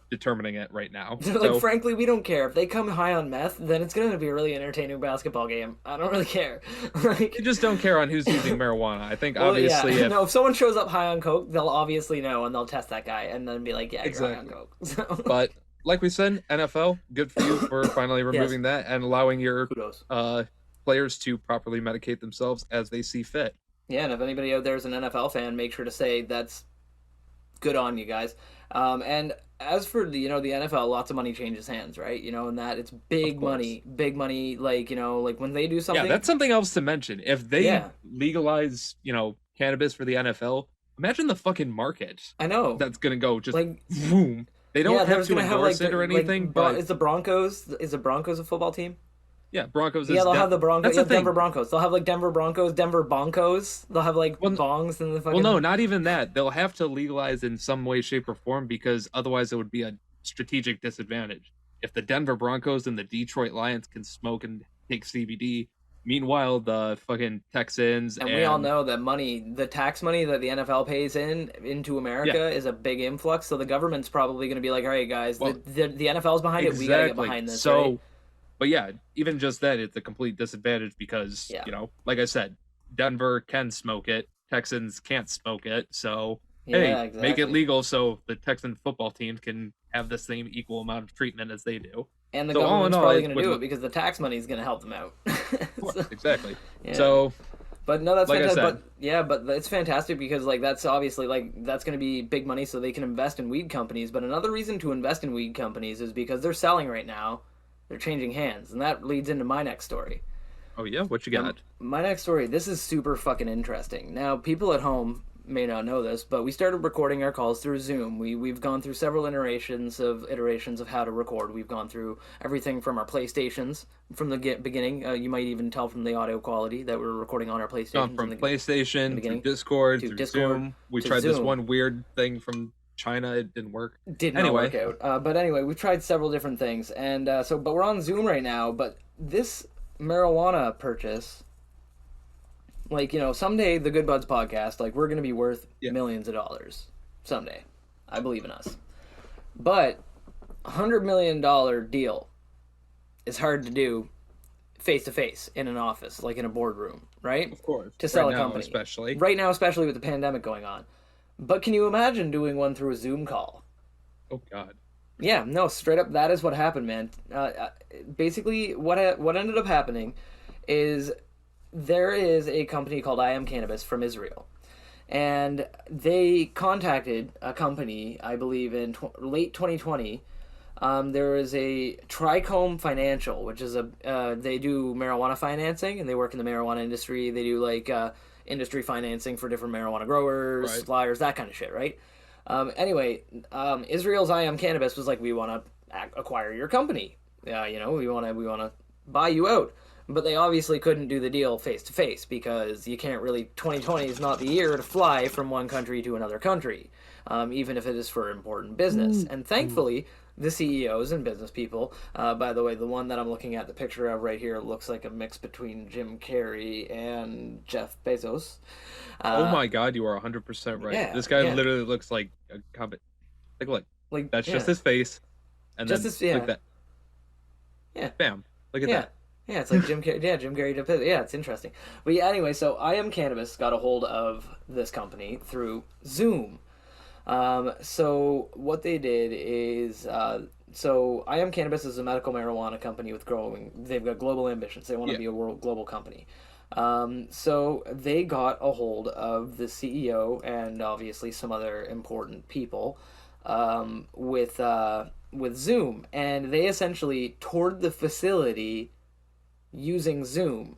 determining it right now. Like, So, frankly, we don't care. If they come high on meth, then it's going to be a really entertaining basketball game. I don't really care. Like, you just don't care on who's using marijuana. I think well, obviously yeah. No, if someone shows up high on coke, they'll obviously know and they'll test that guy and then be like, yeah, Exactly. you're high on coke. So, but like we said, NFL, good for you for finally removing that and allowing your kudos. players to properly medicate themselves as they see fit. Yeah, and if anybody out there is an NFL fan, make sure to say that's good on you guys. And as for the the NFL, lots of money changes hands, right? And that it's big money. Like like when they do something. Yeah, that's something else to mention. If they legalize, cannabis for the NFL, imagine the fucking market. I know That's gonna go just like boom. They don't have to gonna endorse it or anything, but is the Broncos a football team? yeah, Broncos. Yeah, they'll have the Broncos. That's the Denver thing. Broncos. They'll have like Denver Broncos, Denver Bonkos. They'll have like bongs in the fucking. Well, no, not even that. They'll have to legalize in some way, shape, or form because otherwise it would be a strategic disadvantage. If the Denver Broncos and the Detroit Lions can smoke and take CBD, meanwhile the fucking Texans and we all know that the tax money that the NFL pays into America is a big influx. So the government's probably going to be like, all right, guys, the NFL's behind it. We got to get behind this. So. Right? But yeah, even just that, it's a complete disadvantage because, like I said, Denver can smoke it, Texans can't smoke it. So, make it legal so the Texan football teams can have the same equal amount of treatment as they do. And the government's probably going to do it because the tax money is going to help them out. Exactly. Yeah. So, but no, that's like fantastic. But it's fantastic because that's obviously that's going to be big money, so they can invest in weed companies. But another reason to invest in weed companies is because they're selling right now. They're changing hands, and that leads into my next story. Oh yeah, what you got? My next story. This is super fucking interesting. Now, people at home may not know this, but we started recording our calls through Zoom. We've gone through several iterations of how to record. We've gone through everything from our PlayStations from the beginning. You might even tell from the audio quality that we're recording on our PlayStation. From PlayStation to Discord to Zoom. We tried this one weird thing from China. It didn't work. Did not work out. But anyway, we've tried several different things, and but we're on Zoom right now. But this marijuana purchase, someday the Good Buds podcast, we're gonna be worth millions of dollars someday. I believe in us. But $100 million deal is hard to do face to face in an office, like in a boardroom, right? Of course. To sell right a company, especially right now, especially with the pandemic going on. But can you imagine doing one through a Zoom call? Oh God. Yeah, no, straight up, that is what happened, man. Basically, what ended up happening is there is a company called I Am Cannabis from Israel, and they contacted a company, I believe, in late 2020. There is a Trichome Financial, which is they do marijuana financing, and they work in the marijuana industry. They do industry financing for different marijuana growers, suppliers, that kind of shit, right? Anyway, Israel's I Am Cannabis was like, we want to acquire your company. We want to buy you out. But they obviously couldn't do the deal face to face because you can't really. 2020 is not the year to fly from one country to another country, even if it is for important business. And thankfully, the CEOs and business people. By the way, the one that I'm looking at the picture of right here looks like a mix between Jim Carrey and Jeff Bezos. Oh my God, you are 100% right. Yeah, this guy literally looks like a comic. Look, that's just his face, and just then like that. Yeah. Bam. Look at that. Yeah, it's like Jim Carrey. Yeah, Jim Carrey. Yeah, it's interesting. But yeah, anyway, so I Am Cannabis got a hold of this company through Zoom. So what they did is, so I Am Cannabis is a medical marijuana company they've got global ambitions. They want to be a global company. So they got a hold of the CEO and obviously some other important people, with Zoom, and they essentially toured the facility using Zoom.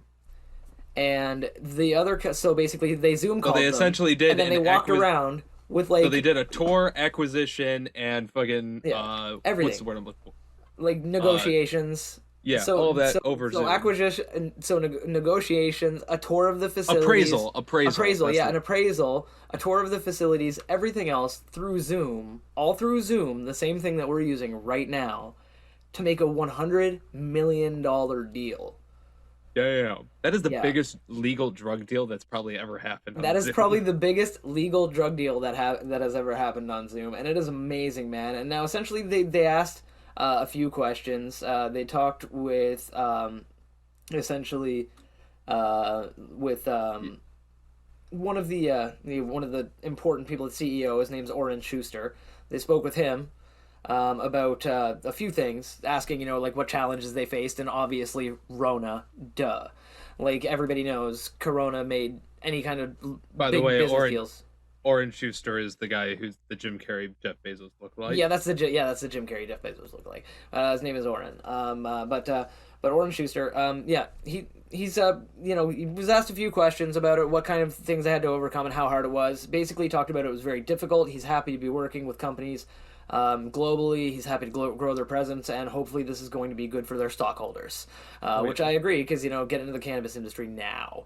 And the other, so basically they Zoom called they essentially them, did, and then they walked around with So they did a tour, acquisition, and fucking everything. What's the word I'm looking for? Negotiations. Yeah, all that over So Zoom. acquisition, so negotiations, a tour of the facilities, Appraisal. yeah, an appraisal, a tour of the facilities, everything else through Zoom, all through Zoom, the same thing that we're using right now, to make a $100 million deal. Damn. That is the Yeah. biggest legal drug deal that's probably ever happened That on is Zoom. probably the biggest legal drug deal that has ever happened on Zoom, and it is amazing, man. And now essentially they asked a few questions. They talked with essentially with one of the important people, the CEO. His name's Oren Schuster. They spoke with him about a few things, asking, like what challenges they faced, and obviously Rona, duh. Like everybody knows, Corona made any kind of By the big way, business deals. Oren Schuster is the guy who's the Jim Carrey, Jeff Bezos look like. Yeah, that's the Jim Carrey Jeff Bezos look like. His name is Oren. But Oren Schuster, yeah, he's he was asked a few questions about it, what kind of things they had to overcome and how hard it was. Basically, talked about it was very difficult. He's happy to be working with companies globally. He's happy to grow their presence, and hopefully this is going to be good for their stockholders, which I agree, because get into the cannabis industry now.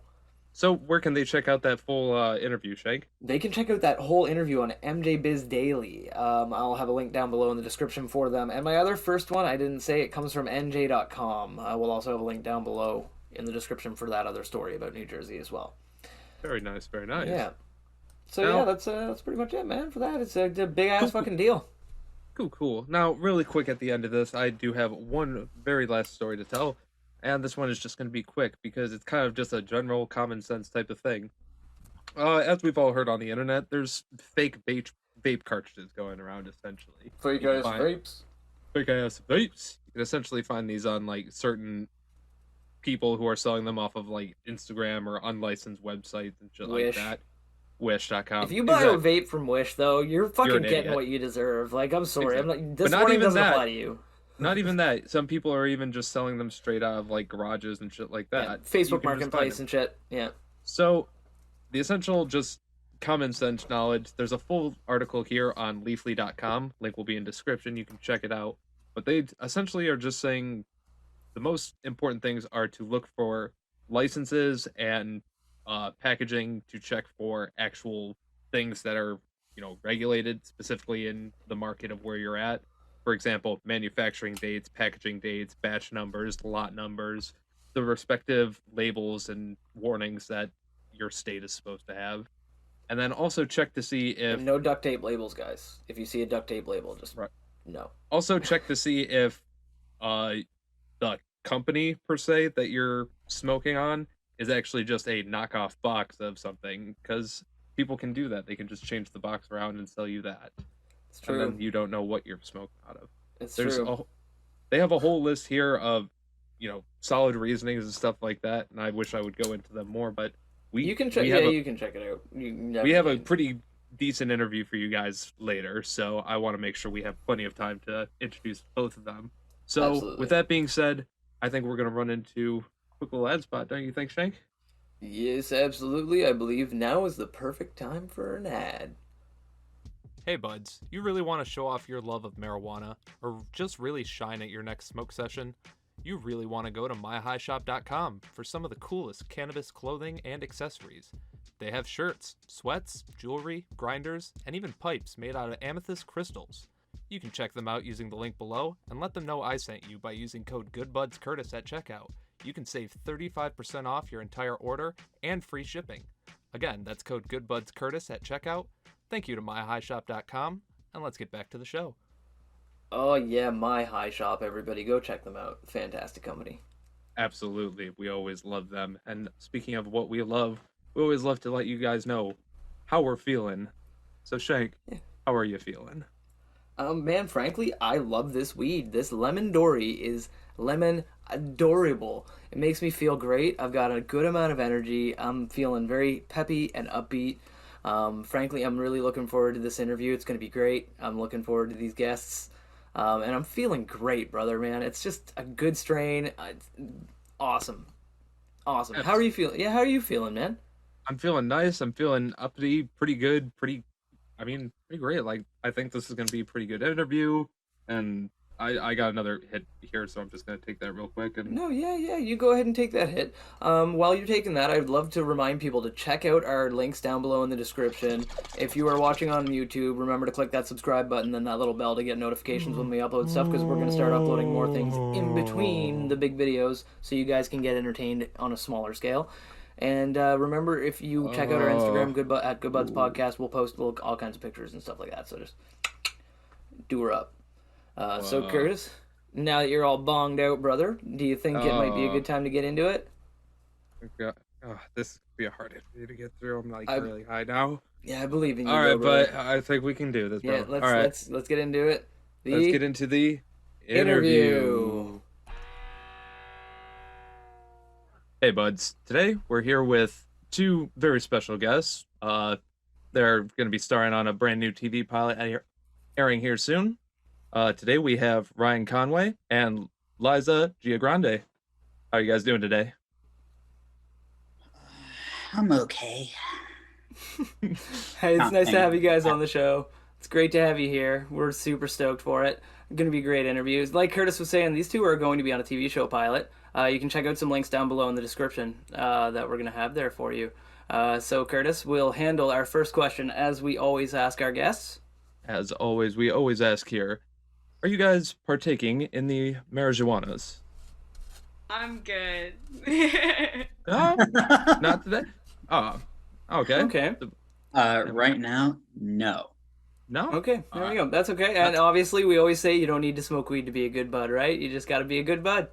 So where can they check out that full interview, Shank? They can check out that whole interview on MJ Biz Daily. I'll have a link down below in the description for them. And my other first one, I didn't say, it comes from NJ.com. We'll also have a link down below in the description for that other story about New Jersey as well. Very nice, very nice. Yeah. So now, yeah, that's pretty much it, man, for that. It's a big ass fucking deal. Cool. Now, really quick at the end of this, I do have one very last story to tell. And this one is just going to be quick because it's kind of just a general common sense type of thing. As we've all heard on the internet, there's fake vape cartridges going around, essentially. Fake ass vapes. Fake ass vapes. You can essentially find these on like certain people who are selling them off of like Instagram or unlicensed websites and shit like that. Wish.com. If you buy a vape from Wish, though, you're fucking getting idiot. what you deserve. Like, I'm sorry. Exactly. I'm not, this warning doesn't apply to you. Not even that. Some people are even just selling them straight out of like garages and shit like that. Yeah, Facebook Marketplace and shit. Yeah. So, the essential just common sense knowledge. There's a full article here on Leafly.com. Link will be in description. You can check it out. But they essentially are just saying the most important things are to look for licenses and packaging to check for actual things that are regulated specifically in the market of where you're at. For example, manufacturing dates, packaging dates, batch numbers, lot numbers, the respective labels and warnings that your state is supposed to have. And then also check to see if... And no duct tape labels, guys. If you see a duct tape label, just no. Also check to see if the company, per se, that you're smoking on is actually just a knockoff box of something. Because people can do that. They can just change the box around and sell you that. It's true. And then you don't know what you're smoking out of. It's true. They have a whole list here of, solid reasonings and stuff like that, and I wish I would go into them more, but you can check it out. We have a pretty decent interview for you guys later, so I want to make sure we have plenty of time to introduce both of them. So, Absolutely. With that being said, I think we're going to run into a quick little ad spot, don't you think, Shank? Yes, absolutely. I believe now is the perfect time for an ad. Hey buds, you really want to show off your love of marijuana, or just really shine at your next smoke session? You really want to go to myhighshop.com for some of the coolest cannabis clothing and accessories. They have shirts, sweats, jewelry, grinders, and even pipes made out of amethyst crystals. You can check them out using the link below and let them know I sent you by using code GoodBudsCurtis at checkout. You can save 35% off your entire order and free shipping. Again, that's code GoodBudsCurtis at checkout. Thank you to myhighshop.com, and let's get back to the show. Oh yeah, My High Shop, everybody. Go check them out. Fantastic company. Absolutely. We always love them. And speaking of what we always love to let you guys know how we're feeling. So Shank, how are you feeling? Man, frankly, I love this weed. This lemon Dory is lemon adorable. It makes me feel great. I've got a good amount of energy. I'm feeling very peppy and upbeat. Frankly, I'm really looking forward to this interview. It's going to be great. I'm looking forward to these guests. And I'm feeling great, brother, man. It's just a good strain. Awesome. Absolutely. How are you feeling? Yeah, how are you feeling, man? I'm feeling nice. I'm feeling uppity, pretty good, pretty great. Like, I think this is going to be a pretty good interview. And I got another hit here, so I'm just gonna take that real quick. And No, yeah, you go ahead and take that hit. While you're taking that, I'd love to remind people to check out our links down below in the description. If you are watching on YouTube, remember to click that subscribe button and that little bell to get notifications when we upload stuff, because we're going to start uploading more things in between the big videos so you guys can get entertained on a smaller scale. And remember, if you check out our Instagram, at Good Buds Podcast, we'll post all kinds of pictures and stuff like that, so just do her up. So, Curtis, now that you're all bonged out, brother, do you think it might be a good time to get into it? This could be a hard hit for you to get through. I'm really high now. Yeah, I believe in you. All right, brother. but I think we can do this, bro. Yeah, all right, let's get into it. Let's get into the interview. Hey, buds. Today we're here with two very special guests. They're going to be starring on a brand new TV pilot airing here soon. Today we have Ryan Conway and Liza Giangrande. How are you guys doing today? I'm okay. Hey, it's nice to have you guys on the show. It's great to have you here. We're super stoked for it. Going to be great interviews. Like Curtis was saying, these two are going to be on a TV show pilot. You can check out some links down below in the description that we're going to have there for you. So, Curtis, we'll handle our first question as we always ask our guests. As always, we always ask here, are you guys partaking in the marijuanas? I'm good. No, not today. Oh, okay. Okay. Right now, no. No. Okay, there we go. That's okay. And obviously, we always say you don't need to smoke weed to be a good bud, right? You just got to be a good bud.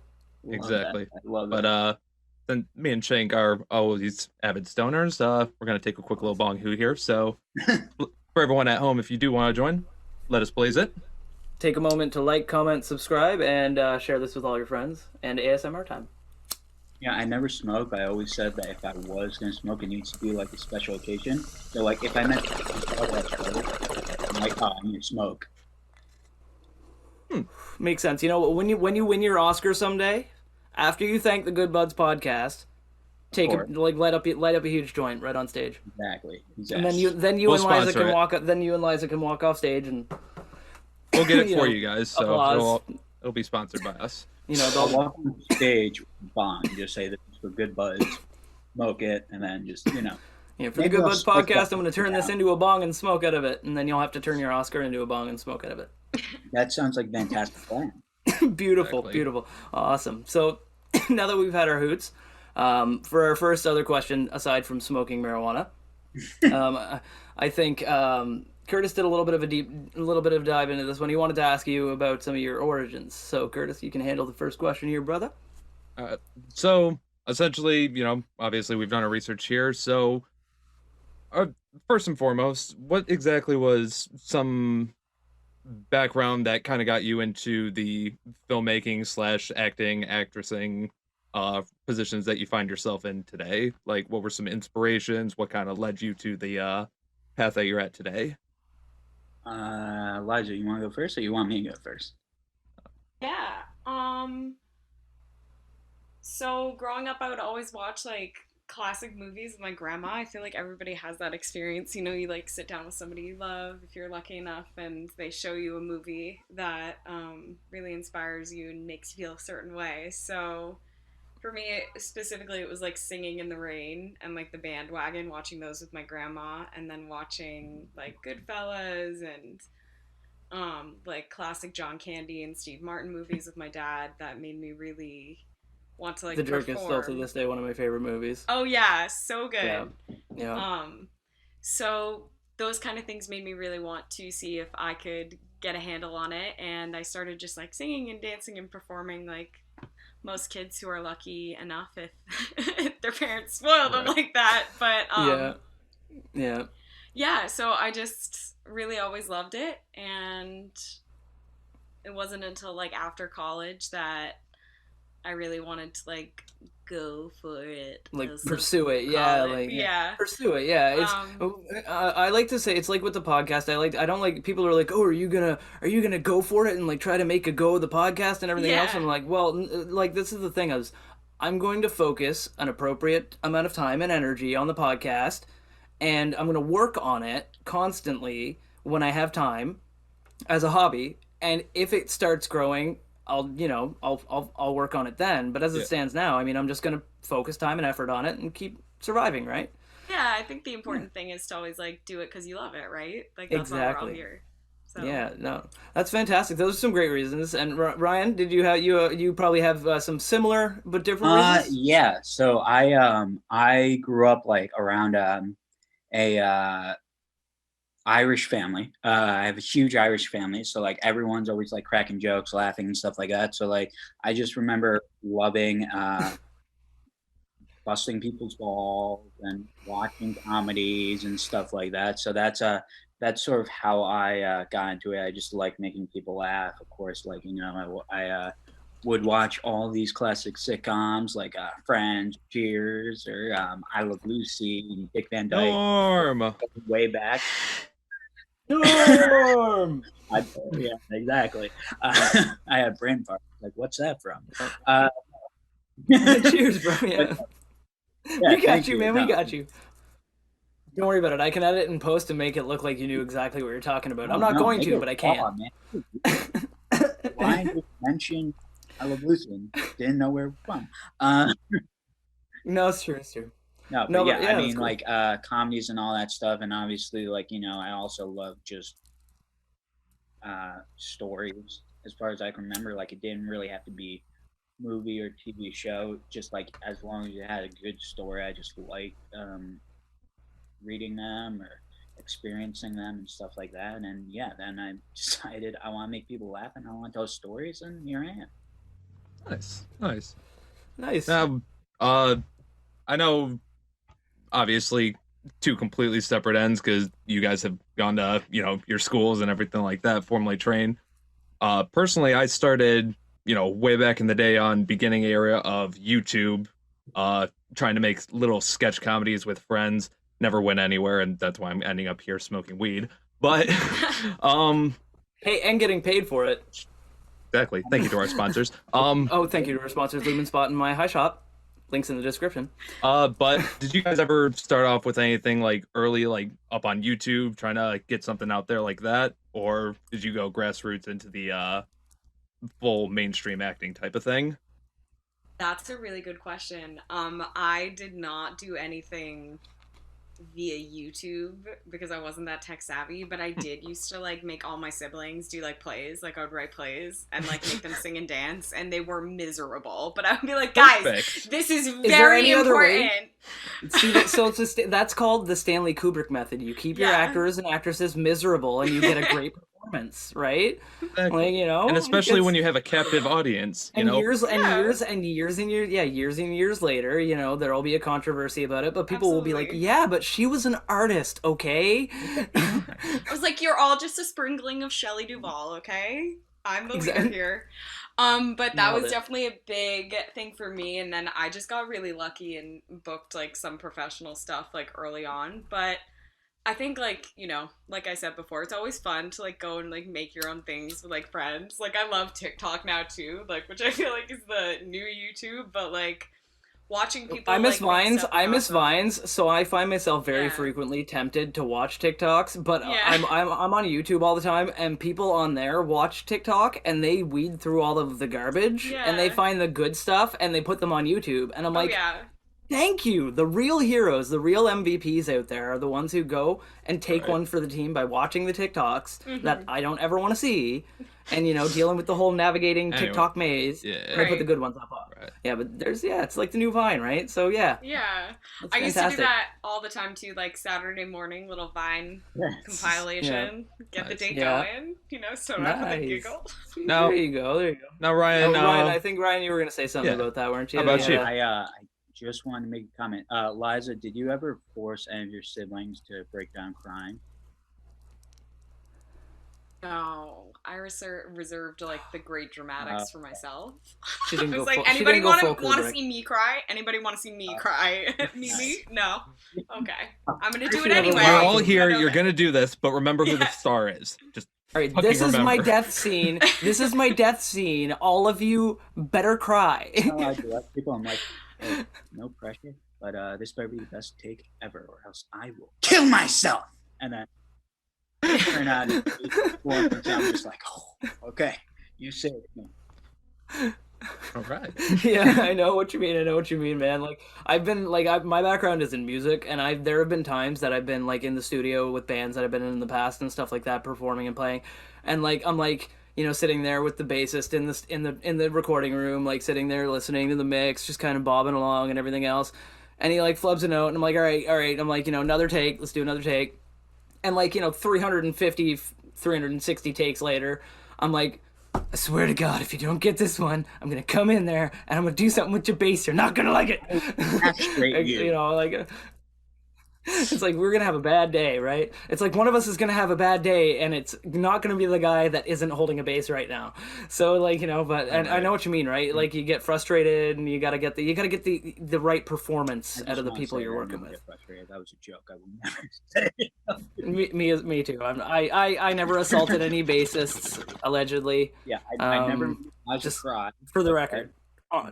Exactly. Love that. But then me and Shank are always avid stoners. We're gonna take a quick little bong hoo here. So for everyone at home, if you do want to join, let us blaze it. Take a moment to like, comment, subscribe, and share this with all your friends. And ASMR time. Yeah, I never smoke, but I always said that if I was going to smoke, it needs to be like a special occasion. So, like, if I met I'm like, oh, I'm going to smoke. Makes sense. You know, when you win your Oscar someday, after you thank the Good Buds podcast, light up a huge joint right on stage. Exactly. And then you We'll and Liza sponsor can it. walk up. Then you and Liza can walk off stage and We'll get it You for know, you guys. So applause. it'll be sponsored by us. I'll they'll walk on stage with a bond, just say this is for Good Buds, smoke it, and then just, for the Maybe Good I'll Buds split podcast, that I'm going to turn this down. into a bong and smoke out of it, and then you'll have to turn your Oscar into a bong and smoke out of it. That sounds like a fantastic plan. Beautiful, Exactly. beautiful, awesome. So now that we've had our hoots, for our first other question, aside from smoking marijuana, I think Curtis did a little bit of dive into this one. He wanted to ask you about some of your origins. So Curtis, you can handle the first question here, brother. So essentially, obviously we've done our research here. So first and foremost, what exactly was some background that kind of got you into the filmmaking / acting, actressing positions that you find yourself in today? Like, what were some inspirations? What kind of led you to the path that you're at today? Liza, you want to go first, or you want me to go first? Yeah. So growing up, I would always watch like classic movies with my grandma. I feel like everybody has that experience. You like sit down with somebody you love, if you're lucky enough, and they show you a movie that really inspires you and makes you feel a certain way. So for me, specifically, it was like Singing in the Rain and like The Bandwagon, watching those with my grandma, and then watching like Goodfellas and like classic John Candy and Steve Martin movies with my dad. That made me really want to like The Jerk is perform. still to this day one of my favorite movies. Oh yeah, so good. Yeah. So those kind of things made me really want to see if I could get a handle on it, and I started just like singing and dancing and performing like most kids who are lucky enough if their parents spoil them like that. But yeah, so I just really always loved it, and it wasn't until like after college that I really wanted to like go for it, Like as pursue it, call yeah, it. like yeah. pursue it, yeah. It's I like to say it's like with the podcast. I don't like people are like, oh, are you gonna go for it and like try to make a go of the podcast and everything else? Yeah. I'm like, well, like this is the thing is, I'm going to focus an appropriate amount of time and energy on the podcast, and I'm going to work on it constantly when I have time, as a hobby, and if it starts growing, I'll work on it then. But as it stands now, I mean, I'm just gonna focus time and effort on it and keep surviving, right? Yeah, I think the important thing is to always like do it because you love it, right? Like that's why we're all Exactly. here. So Yeah, no, that's fantastic. Those are some great reasons. And Ryan, did you have you probably have some similar but different reasons? Yeah. So I grew up like around a Irish family. I have a huge Irish family, so like everyone's always like cracking jokes, laughing and stuff like that. So like I just remember loving busting people's balls and watching comedies and stuff like that. So that's sort of how I got into it. I just like making people laugh. Of course, like I would watch all these classic sitcoms like Friends, Cheers, or I Love Lucy, and Dick Van Dyke, Norm. way back. Norm. Yeah, exactly. I had brain fart. Like, what's that from? Cheers, bro. Yeah. Yeah, We got thank you, man. We No. got you. Don't worry about it. I can edit and post and make it look like you knew exactly what you're talking about. I'm not No, going make to, it but I can. raw, man. Ryan just mentioned I Love Lucy and didn't know where we're from. No, it's true. It's true. No, No, but but yeah, yeah, I that's mean, cool. like comedies and all that stuff, and obviously, like I also love just stories. As far as I can remember, like it didn't really have to be movie or TV show. Just like as long as it had a good story, I just liked reading them or experiencing them and stuff like that. And yeah, then I decided I want to make people laugh and I want those stories, and here I am. Nice, nice. Nice. Now, I know, obviously, two completely separate ends because you guys have gone to your schools and everything like that, formally trained. Personally, I started way back in the day on beginning area of YouTube, trying to make little sketch comedies with friends. Never went anywhere, and that's why I'm ending up here smoking weed. But Hey, and getting paid for it. exactly. Thank you to our sponsors. Oh, thank you to our sponsors, Lumen Spot and My High Shop. Links in the description. But did you guys ever start off with anything like early, like up on YouTube, trying to like get something out there like that, or did you go grassroots into the full mainstream acting type of thing? that's a really good question. I did not do anything via YouTube because I wasn't that tech savvy, but I did used to like make all my siblings do like plays. Like I would write plays and like make them sing and dance, and they were miserable. But I would be like, guys, Perfect. this is there very any other way? important. See, so that's called the Stanley Kubrick method. You keep your Yeah. actors and actresses miserable, and you get a great performance, right? Exactly. Like And especially it's- when you have a captive audience, and years and Yeah. years and years and years, years and years later, there'll be a controversy about it, but people will be like, Absolutely. yeah, but she was an artist, okay? I was like, you're all just a sprinkling of Shelley Duvall, okay? I'm the Exactly. leader here. But that Nailed was it. definitely a big thing for me. And then I just got really lucky and booked like some professional stuff like early on. But I think like, like I said before, it's always fun to like go and like make your own things with like friends. Like I love TikTok now too, like which I feel like is the new YouTube, but like watching people I miss like, make Vines. stuff I is miss awesome. Vines, so I find myself very Yeah. frequently tempted to watch TikToks. But Yeah. I'm on YouTube all the time, and people on there watch TikTok and they weed through all of the garbage and they Yeah. find the good stuff and they put them on YouTube. And I'm Oh like, yeah. thank you. The real heroes, the real MVPs out there are the ones who go and take Right. one for the team by watching the TikToks Mm-hmm. that I don't ever want to see, and dealing with the whole navigating Anyway. TikTok maze. Yeah. And I put the good ones up. Right. Yeah, but it's like the new Vine, right? So yeah. Yeah. That's I used to do fantastic. that all the time too, like Saturday morning little Vine Yes. compilation. Get the Nice. day Yeah. going, so I have a Nice. giggle. Now- There you go. There you go. Now, Ryan, Ryan, I think Ryan, you were gonna say something Yeah. about that, weren't you? How about you? I just wanted to make a comment. Liza, did you ever force any of your siblings to break down crying? No, I reserved like the great dramatics for myself. She I didn't was go. like, She anybody didn't go want full to Kubrick. see me cry? Anybody want to see me cry? me? No. Okay, I'm gonna do it She never anyway. went. we're all here. I know You're that. gonna do this, but remember who the Yeah. star is. Just All right, fucking this is my remember. death scene. This is my death scene. All of you better cry. No, I direct people. I'm like, hey, no pressure, but this better be the best take ever, or else I will kill myself. And then turn on the performance. I'm just like, oh, okay, you saved me. All right. Yeah, I know what you mean. I know what you mean, man. Like I've been like my background is in music, and there have been times that I've been like in the studio with bands that I've been in the past and stuff like that, performing and playing, and like I'm like sitting there with the bassist in the recording room, like sitting there listening to the mix, just kind of bobbing along and everything else, and he like flubs a note, and I'm like, all right, I'm like another take, let's do another take, and like 350, 360 takes later, I'm like, I swear to God, if you don't get this one, I'm gonna come in there and I'm gonna do something with your bass. You're not gonna like it. Castrate you. Like it's like we're gonna have a bad day, right? It's like one of us is gonna have a bad day, and it's not gonna be the guy that isn't holding a bass right now. So like but and I know what you mean, right? Like you get frustrated, and you gotta get the right performance out of the people you're working with. Frustrated. That was a joke. I would never say it. Me too. I never assaulted any bassists allegedly. Yeah, I never. I just cry for the record.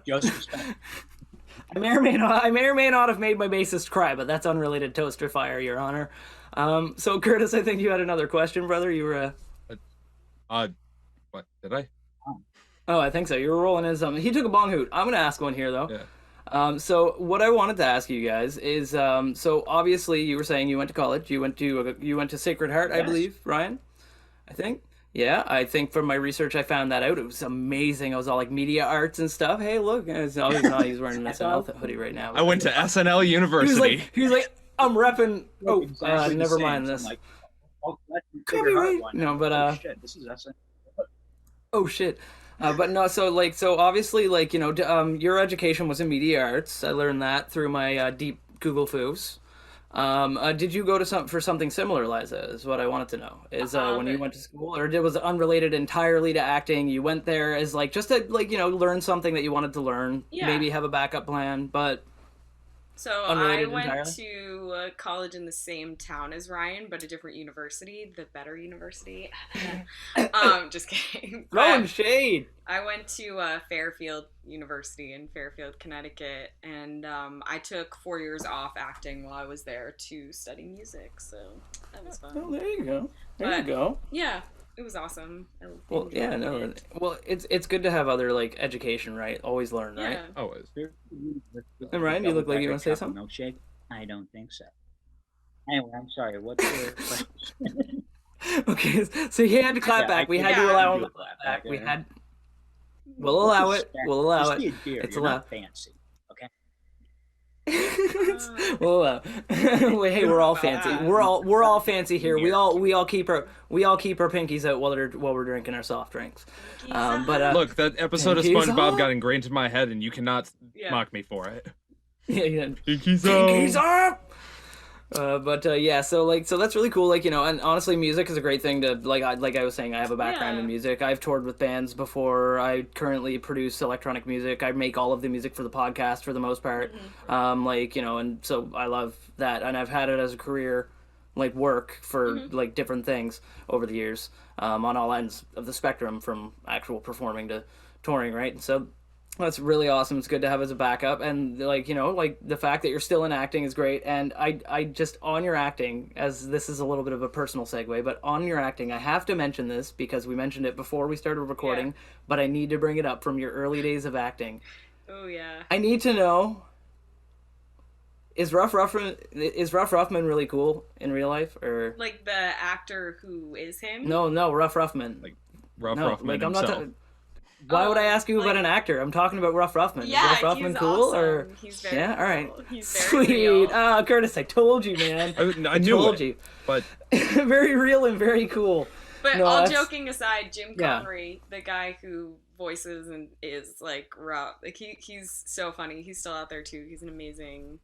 Just respect. I may or may not have made my bassist cry, but that's unrelated toaster fire, Your Honor. So Curtis, I think you had another question, brother. You were what did I? Oh, I think so. You were rolling in something. He took a bong hoot. I'm gonna ask one here though. Yeah. So what I wanted to ask you guys is, so obviously you were saying you went to college. You went to Sacred Heart, I Yes. believe, Ryan. I think. Yeah, I think from my research I found that out. It was amazing. It was all like media arts and stuff. Hey, look, he's wearing an SNL hoodie right now. I went to SNL University. He was like, I'm repping. Oh, Exactly the never same. mind So this. I'm like, oh, let's Could figure be out right. one. No, but Oh, shit, this is SNL. oh shit. But no, so obviously, your education was in media arts. I learned that through my deep Google foos. Did you go to for something similar, Liza? Is what I wanted to know. Is when you went to school, or was it unrelated entirely to acting? You went there as just to learn something that you wanted to learn, Yeah. maybe have a backup plan, but So I Unrelated went entirely? to college in the same town as Ryan, but a different university, the better university. Just kidding. throwing shade. I went to Fairfield University in Fairfield, Connecticut, and I took 4 years off acting while I was there to study music. So that was Oh, fun. there you go. There you But- go. Yeah, it was awesome. I Well, yeah, enjoyed no. it. Well, it's good to have other education, right? Always learn, right? Yeah. Always. And Ryan, you look like you wanna say something? Milkshake? I don't think so. Anyway, I'm sorry. What's your question? Okay, so he had to clap Yeah, back. We had yeah, to I allow can him do to a clap clap back. We back had. We'll allow it. We'll allow Just it. be a deer. It's You're allowed. not fancy. Okay. We'll allow. Hey, we're all fancy. We're all fancy here. We all keep our pinkies out while we're drinking our soft drinks. But Look, that episode of Pinkies SpongeBob up. got ingrained in my head, and you cannot Yeah. mock me for it. yeah. Pinkies Pinkies up. up. Yeah, so that's really cool. And honestly, music is a great thing to like I was saying, I have a background in Yeah. music. I've toured with bands before. I currently produce electronic music. I make all of the music for the podcast for the most part. And so I love that, and I've had it as a career, work for different things over the years, on all ends of the spectrum, from actual performing to touring, right? So that's really awesome. It's good to have as a backup, and the fact that you're still in acting is great. And I just, on your acting, as this is a little bit of a personal segue, but on your acting, I have to mention this because we mentioned it before we started recording, Yeah. but I need to bring it up from your early days of acting. Oh yeah. I need to know: is Rough Ruffman really cool in real life, or Like the actor who is him. no, Rough Ruffman? Rough No, Ruffman I'm himself. not. Why would I ask you about like- an actor? I'm talking about Rough Ruffman. Yeah, is Rough Ruffman he's cool awesome. or? He's very Yeah, all right. cool. He's very Sweet. real. Curtis, I told you, man. I knew told it, you. but Very real and very cool. But No, all that's- joking aside, Jim Yeah. Conway, the guy who voices and is rough, he's so funny. He's still out there too. He's an amazing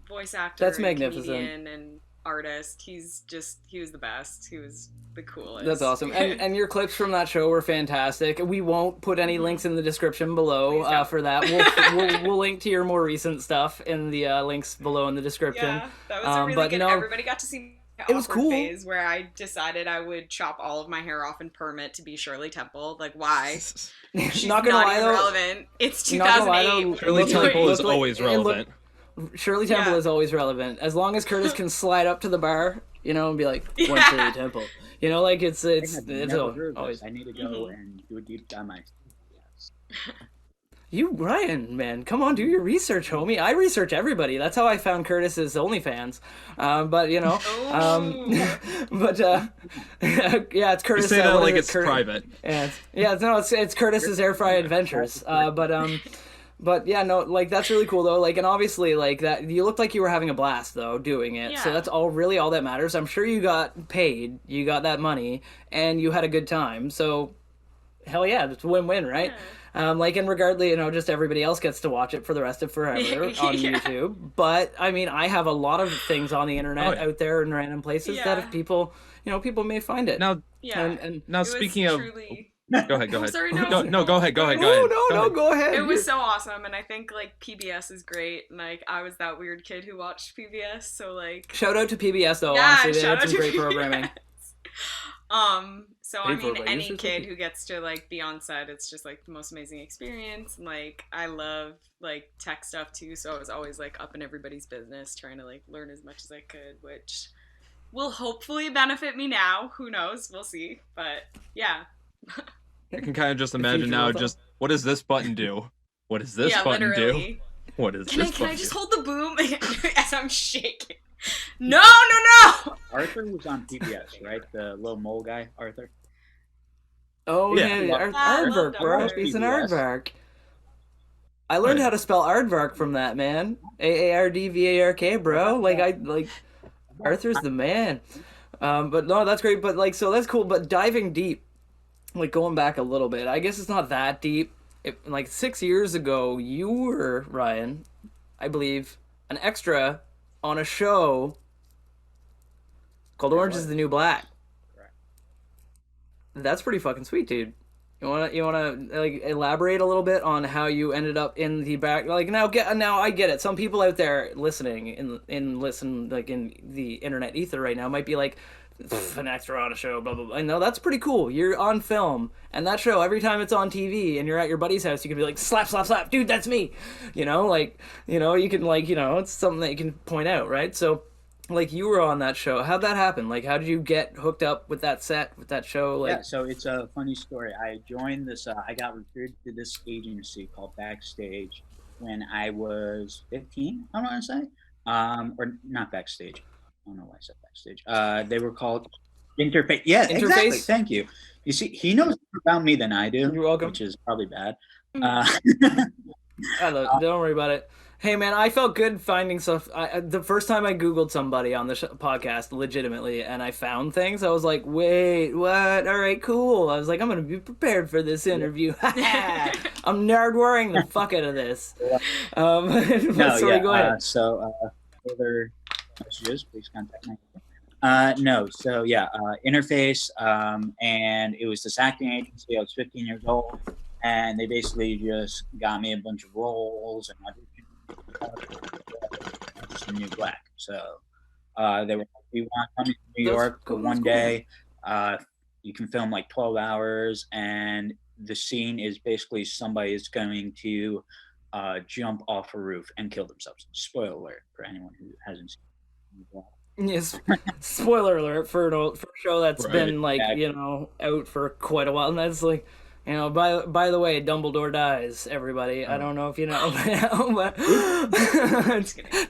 voice actor. That's and magnificent. comedian and artist. He was the best. He was the coolest. That's awesome. And your clips from that show were fantastic. We won't put any links in the description below Please don't. for that. We'll link to your more recent stuff in the links below in the description. Yeah, that was a really but good. no, Everybody got to see. My it was awkward cool. Phase where I decided I would chop all of my hair off and perm it to be Shirley Temple. Like, why? She's not gonna lie even though. relevant. It's Not gonna lie, 2008. though, What are Shirley we doing? Temple is Look like- always it look- relevant. Shirley Temple Yeah. is always relevant. As long as Curtis can slide up to the bar you know, and be like, went to the temple. You know, like it's I have never heard of always. this. I need to go and do a deep dive myself. Yes. You, Ryan, man, come on, do your research, homie. I research everybody. That's how I found Curtis's OnlyFans. But you know, but yeah, it's Curtis. You say that what like is it's it? private. Yeah, no, it's Curtis's Air Fry Adventures. But yeah, no, like that's really cool though. Like, and obviously, like that, you looked like you were having a blast though doing it. So Yeah. that's all that matters. I'm sure you got paid, you got that money, and you had a good time. So hell yeah, it's a win-win, right? Like, and regardless, you know, just everybody else gets to watch it for the rest of forever on Yeah. YouTube. But I mean, I have a lot of things on the internet out there in random places that if people, you know, people may find it. Now, Yeah. And now It was speaking of, truly... go ahead. sorry, no, no. go ahead. no, go ahead. It was so awesome, and I think like PBS is great. And, like I was that weird kid who watched PBS, so like Shout out to PBS though. yeah, Honestly, they shout had out some to great PBS. programming. So Paid I for mean, by any users, kid okay. who gets to like be on set, it's just like the most amazing experience. And, like I love like tech stuff too, so I was always like up in everybody's business, trying to like learn as much as I could, which will hopefully benefit me now. Who knows? We'll see. But yeah. I can kind of just imagine now. Just what does this button do? What does this yeah, button literally. do? What is Can this I button just do? hold the boom as I'm shaking? No! Arthur was on PBS, right? The little mole guy, Arthur. Oh Yeah. yeah, I aardvark, love bro. Arthur. He's an PBS. aardvark. I learned Right. how to spell aardvark from that, man. AARDVARK, bro. Like Arthur's the man. But no, that's great. But like, so that's cool. But diving deep, like going back a little bit, I guess it's not that deep. Like 6 years ago, you were, Ryan, I believe, an extra on a show called Orange is the New Black. Correct. That's pretty fucking sweet, dude. You wanna like elaborate a little bit on how you ended up in the back? Like now I get it. Some people out there listening in the internet ether right now might be like, an extra on a show, blah blah blah. I know that's pretty cool. You're on film, and that show every time it's on TV, and you're at your buddy's house, you can be like, slap slap slap, dude, that's me. You know, like you can it's something that you can point out, right? So. Like you were on that show. How'd that happen? Like, how did you get hooked up with that set, with that show? Like, Yeah, so it's a funny story. I joined this. I got recruited to this agency called Backstage when I was 15. I want to say, or not Backstage. I don't know why I said Backstage. They were called Interface. Yeah, Interface? exactly. Thank you. You see, he knows more about me than I do. You're welcome. Which is probably bad. Don't worry about it. Hey man, I felt good finding stuff. The first time I Googled somebody on the podcast, legitimately, and I found things, I was like, "Wait, what? All right, cool." I was like, "I'm gonna be prepared for this interview." I'm nerd wearing the fuck out of this. No, Sorry, yeah. go ahead. Further messages, please contact me. No, so yeah, Interface, and it was this acting agency. I was 15 years old, and they basically just got me a bunch of roles and auditions. Just New Black. So they were like, we want to come to New York for one day. You can film like 12 hours, and the scene is basically somebody is going to jump off a roof and kill themselves. Spoiler alert for anyone who hasn't seen New Black. Yes, spoiler alert for a show that's Right. been like Exactly. out for quite a while, and that's like. By the way, Dumbledore dies, everybody. I don't know if you know, but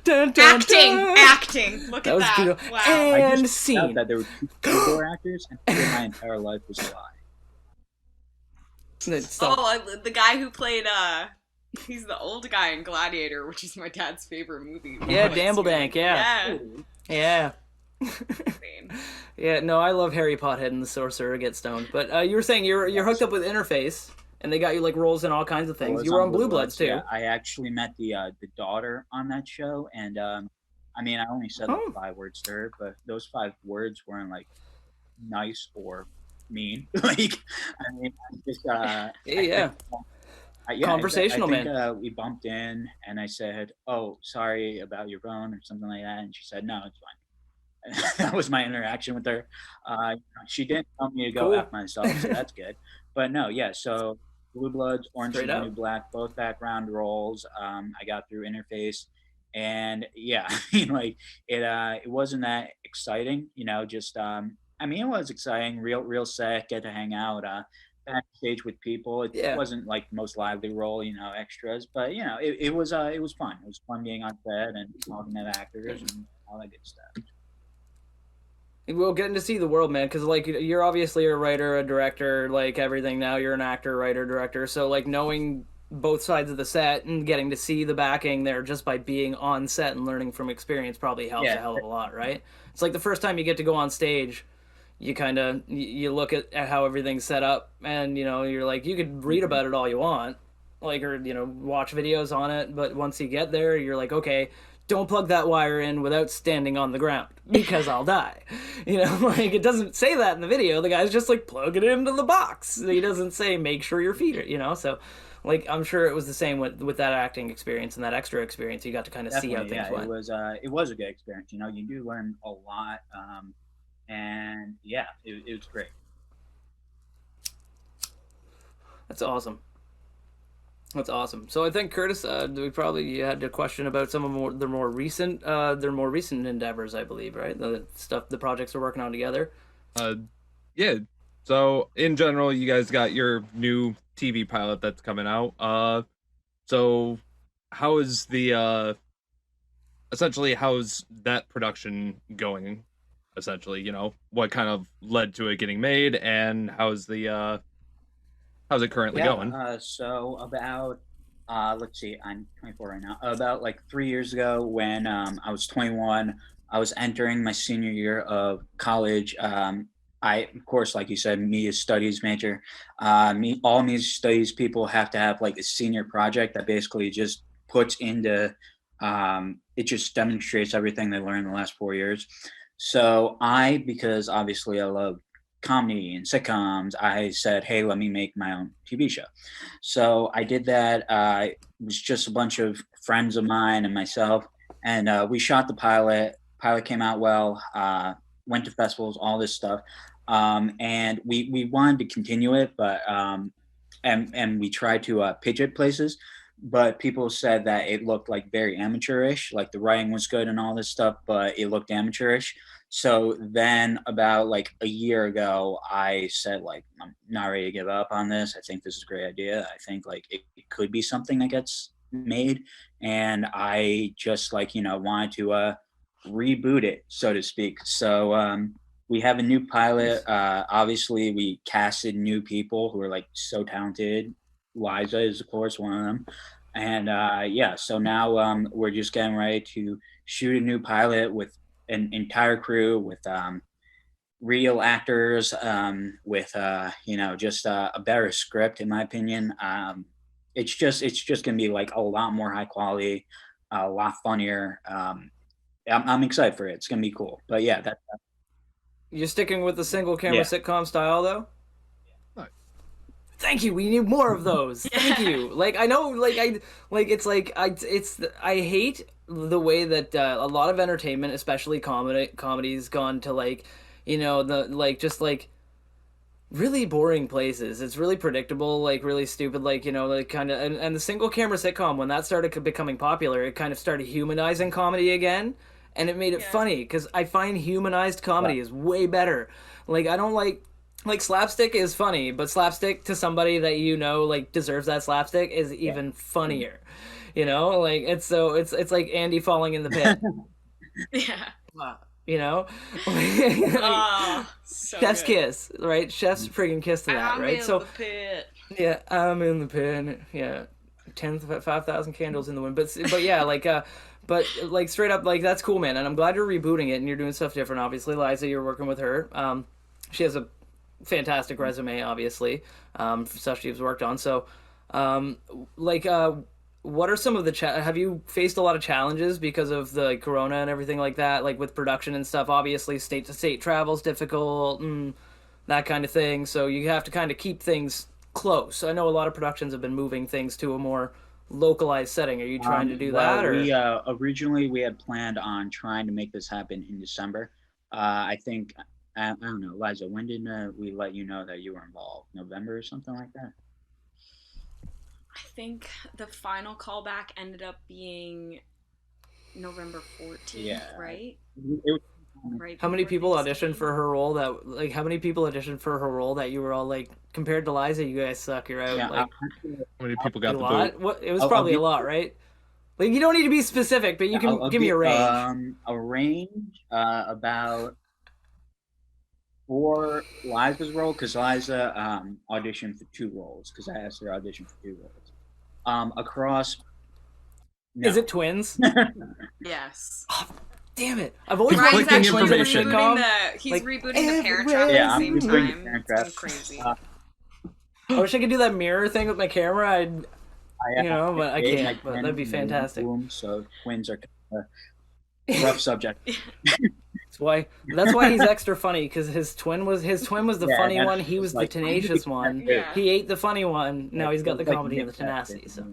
Acting. Look That at was that. beautiful. Wow. I And just found out scene. that there were two Dumbledore actors, and I thought my entire life was a lie. Stop. The guy who played he's the old guy in Gladiator, which is my dad's favorite movie. Yeah, Oh, Dumbledank, yeah. Yeah. Insane. Yeah, no, I love Harry Pothead and the Sorcerer Get Stoned. But you were saying you're hooked up with Interface, and they got you like roles in all kinds of I things. was You were on Blue Bloods too. Yeah, I actually met the daughter on that show, and I mean, I only said like 5 words to her, but those 5 words weren't like nice or mean. Like, I mean, just Yeah. Conversational, I think, man. we bumped in, and I said, "Oh, sorry about your phone" or something like that, and she said, "No, it's fine." That was my interaction with her. She didn't tell me to go Cool. F myself, so that's good. But no, yeah. So Blue Bloods, Orange is Straight the up. New Black, both background roles. I got through Interface. And yeah, I mean, like it wasn't that exciting, just I mean, it was exciting, real set, get to hang out backstage with people. It Yeah. wasn't like the most lively role, extras, but it was fun. It was fun being on set and talking to the actors and all that good stuff. Well, getting to see the world, man, because like you're obviously a writer, a director, like everything. Now you're an actor, writer, director. So like knowing both sides of the set and getting to see the backing there just by being on set and learning from experience probably helps a Yeah, hell of a lot, right? It's like the first time you get to go on stage, you kind of you look at how everything's set up, and you're like you could read about it all you want, like or watch videos on it, but once you get there, you're like okay. Don't plug that wire in without standing on the ground because I'll die. Like it doesn't say that in the video. The guy's just like plug it into the box. He doesn't say make sure your feet are. So like I'm sure it was the same with that acting experience and that extra experience. You got to kind of see how definitely. things Yeah, went. it was a good experience. You do learn a lot, and yeah, it was great. That's awesome. That's awesome. So I think Curtis, we probably had a question about some of their more recent endeavors, I believe, right? The stuff, the projects they're working on together. Yeah. So in general, you guys got your new TV pilot that's coming out. So how is the essentially how's that production going? Essentially, what kind of led to it getting made, and how's it currently Yeah. going? So about let's see, I'm 24 right now. About like 3 years ago, when I was 21, I was entering my senior year of college. I, of course, like you said, media studies major. All media studies people have to have like a senior project that basically just puts into it just demonstrates everything they learned in the last 4 years. So because obviously I love comedy and sitcoms, I said, hey, let me make my own TV show. So I did that. It was just a bunch of friends of mine and myself, and we shot the pilot. Pilot came out well. Went to festivals, all this stuff, and we wanted to continue it, but and we tried to pitch it places, but people said that it looked like very amateurish. Like the writing was good and all this stuff, but it looked amateurish. So then about like a year ago, I said like I'm not ready to give up on this. I think this is a great idea. I think like it could be something that gets made, and I just like wanted to reboot it, so to speak. So we have a new pilot. Obviously, we casted new people who are like so talented. Liza is of course one of them, and yeah. So now we're just getting ready to shoot a new pilot with an entire crew with real actors, with just a better script, in my opinion. It's just gonna be like a lot more high quality, a lot funnier. I'm excited for it. It's gonna be cool. But yeah, You're sticking with the single camera Yeah. sitcom style, though. Nice. Thank you. We need more of those. Thank you. Like I know, I hate the way that a lot of entertainment, especially comedy's gone to the just really boring places. It's really predictable, like really stupid, like kind of and the single camera sitcom when that started becoming popular, it kind of started humanizing comedy again, and it made it funny because I find humanized comedy is way better. Like I don't like slapstick is funny, but slapstick to somebody that deserves that slapstick is even funnier. Like it's like Andy falling in the pit. Yeah. You know, Oh, so chef's good. kiss, right? Chef's friggin' kiss to that, I'm right? in So the pit. yeah, I'm in the pit. Yeah, 5,000 candles in the wind. But yeah, but like straight up, like that's cool, man. And I'm glad you're rebooting it and you're doing stuff different. Obviously, Liza, you're working with her. She has a fantastic resume, obviously, for stuff she's worked on. So, um, like, what are some of the have you faced a lot of challenges because of the corona and everything like that, like with production and stuff? Obviously, state to state travel's difficult and that kind of thing. So you have to kind of keep things close. I know a lot of productions have been moving things to a more localized setting. Are you trying to do Well, that, or? we originally we had planned on trying to make this happen in December. I think I don't know, Liza. When did we let you know that you were involved? November or something like that? I think the final callback ended up being November 14th, Yeah. right? It was, Right. How many before people auditioned Thanksgiving. for her role how many people auditioned for her role that you were all like, compared to Liza, you guys suck, you're out? yeah, Like, How many people a got the lot? boot? What? It was I'll probably a give lot, right? Like, you don't need to be specific, but you can I'll give me a range. A range about for Liza's role, because Liza auditioned for 2 roles, because I asked her to audition for 2 roles. Across. No. Is it twins? Yes. Damn it! I've always Ryan's wanted clicking to twins in a information. sitcom. He's Like, rebooting the Parent Trap Yeah, at I'm the same rebooting the time. Parent It's been Trap. crazy. I wish I could do that mirror thing with my camera. I, You know, but I did, and can't, but that'd be and fantastic. boom, so twins are kind of a rough subject. That's why he's extra funny, because his twin was the Yeah, funny that's one. He was like- the tenacious one. Yeah. He ate the funny one. Now he's got the It's like comedy and the mixed up. tenacity. So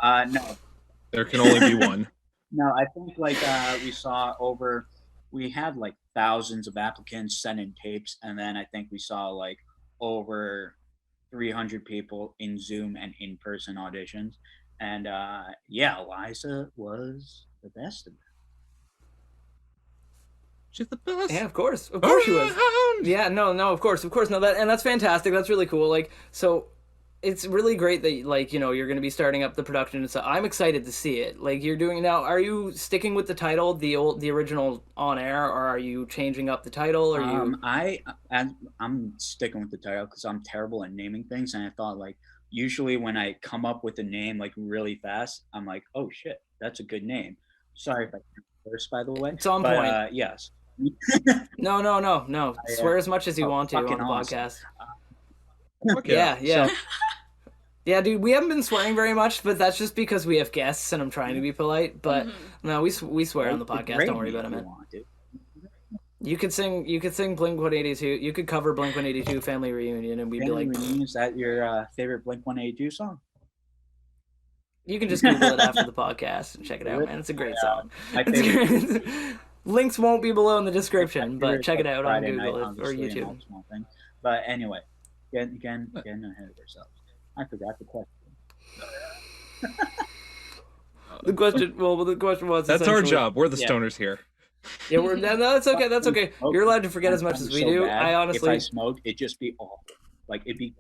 No, There can only be one. no, I think like we had like thousands of applicants sending tapes, and then I think we saw like over 300 people in Zoom and in-person auditions, and yeah, Liza was the best of them. She's the best. yeah, of course she was. Yeah, no, of course, no, that's fantastic. That's really cool. Like, so it's really great that, like, you know, you're going to be starting up the production and stuff. I'm excited to see it. Like, you're doing now. Are you sticking with the title, the original On Air, or are you changing up the title? Or you? I'm sticking with the title because I'm terrible at naming things, and I thought like usually when I come up with a name like really fast, I'm like, oh shit, that's a good name. Sorry if I curse, by the way. It's on but, point. Yes. No. Swear as much as you want to on the fucking awesome. podcast. Fuck Yeah. So- Yeah, dude, we haven't been swearing very much, but that's just because we have guests and I'm trying to be polite. But no, we swear on the podcast. Don't worry about it, man. You could sing Blink 182. You could cover Blink 182 Family Reunion, and we'd be like, is that your favorite Blink 182 song? you can just Google it after the podcast and check it out, man. It's a great song. My It's favorite. great. Links won't be below in the description, but favorite, check it like, out on Friday Google night, or obviously, and YouTube. all small things. But anyway, getting ahead of ourselves. I forgot the question. The question was That's our essentially- job. We're the Yeah. stoners here. Yeah, no, that's okay. That's okay. You're allowed to forget as much as we So do. bad, I honestly, if I smoked, it'd just be awful. Like it'd be.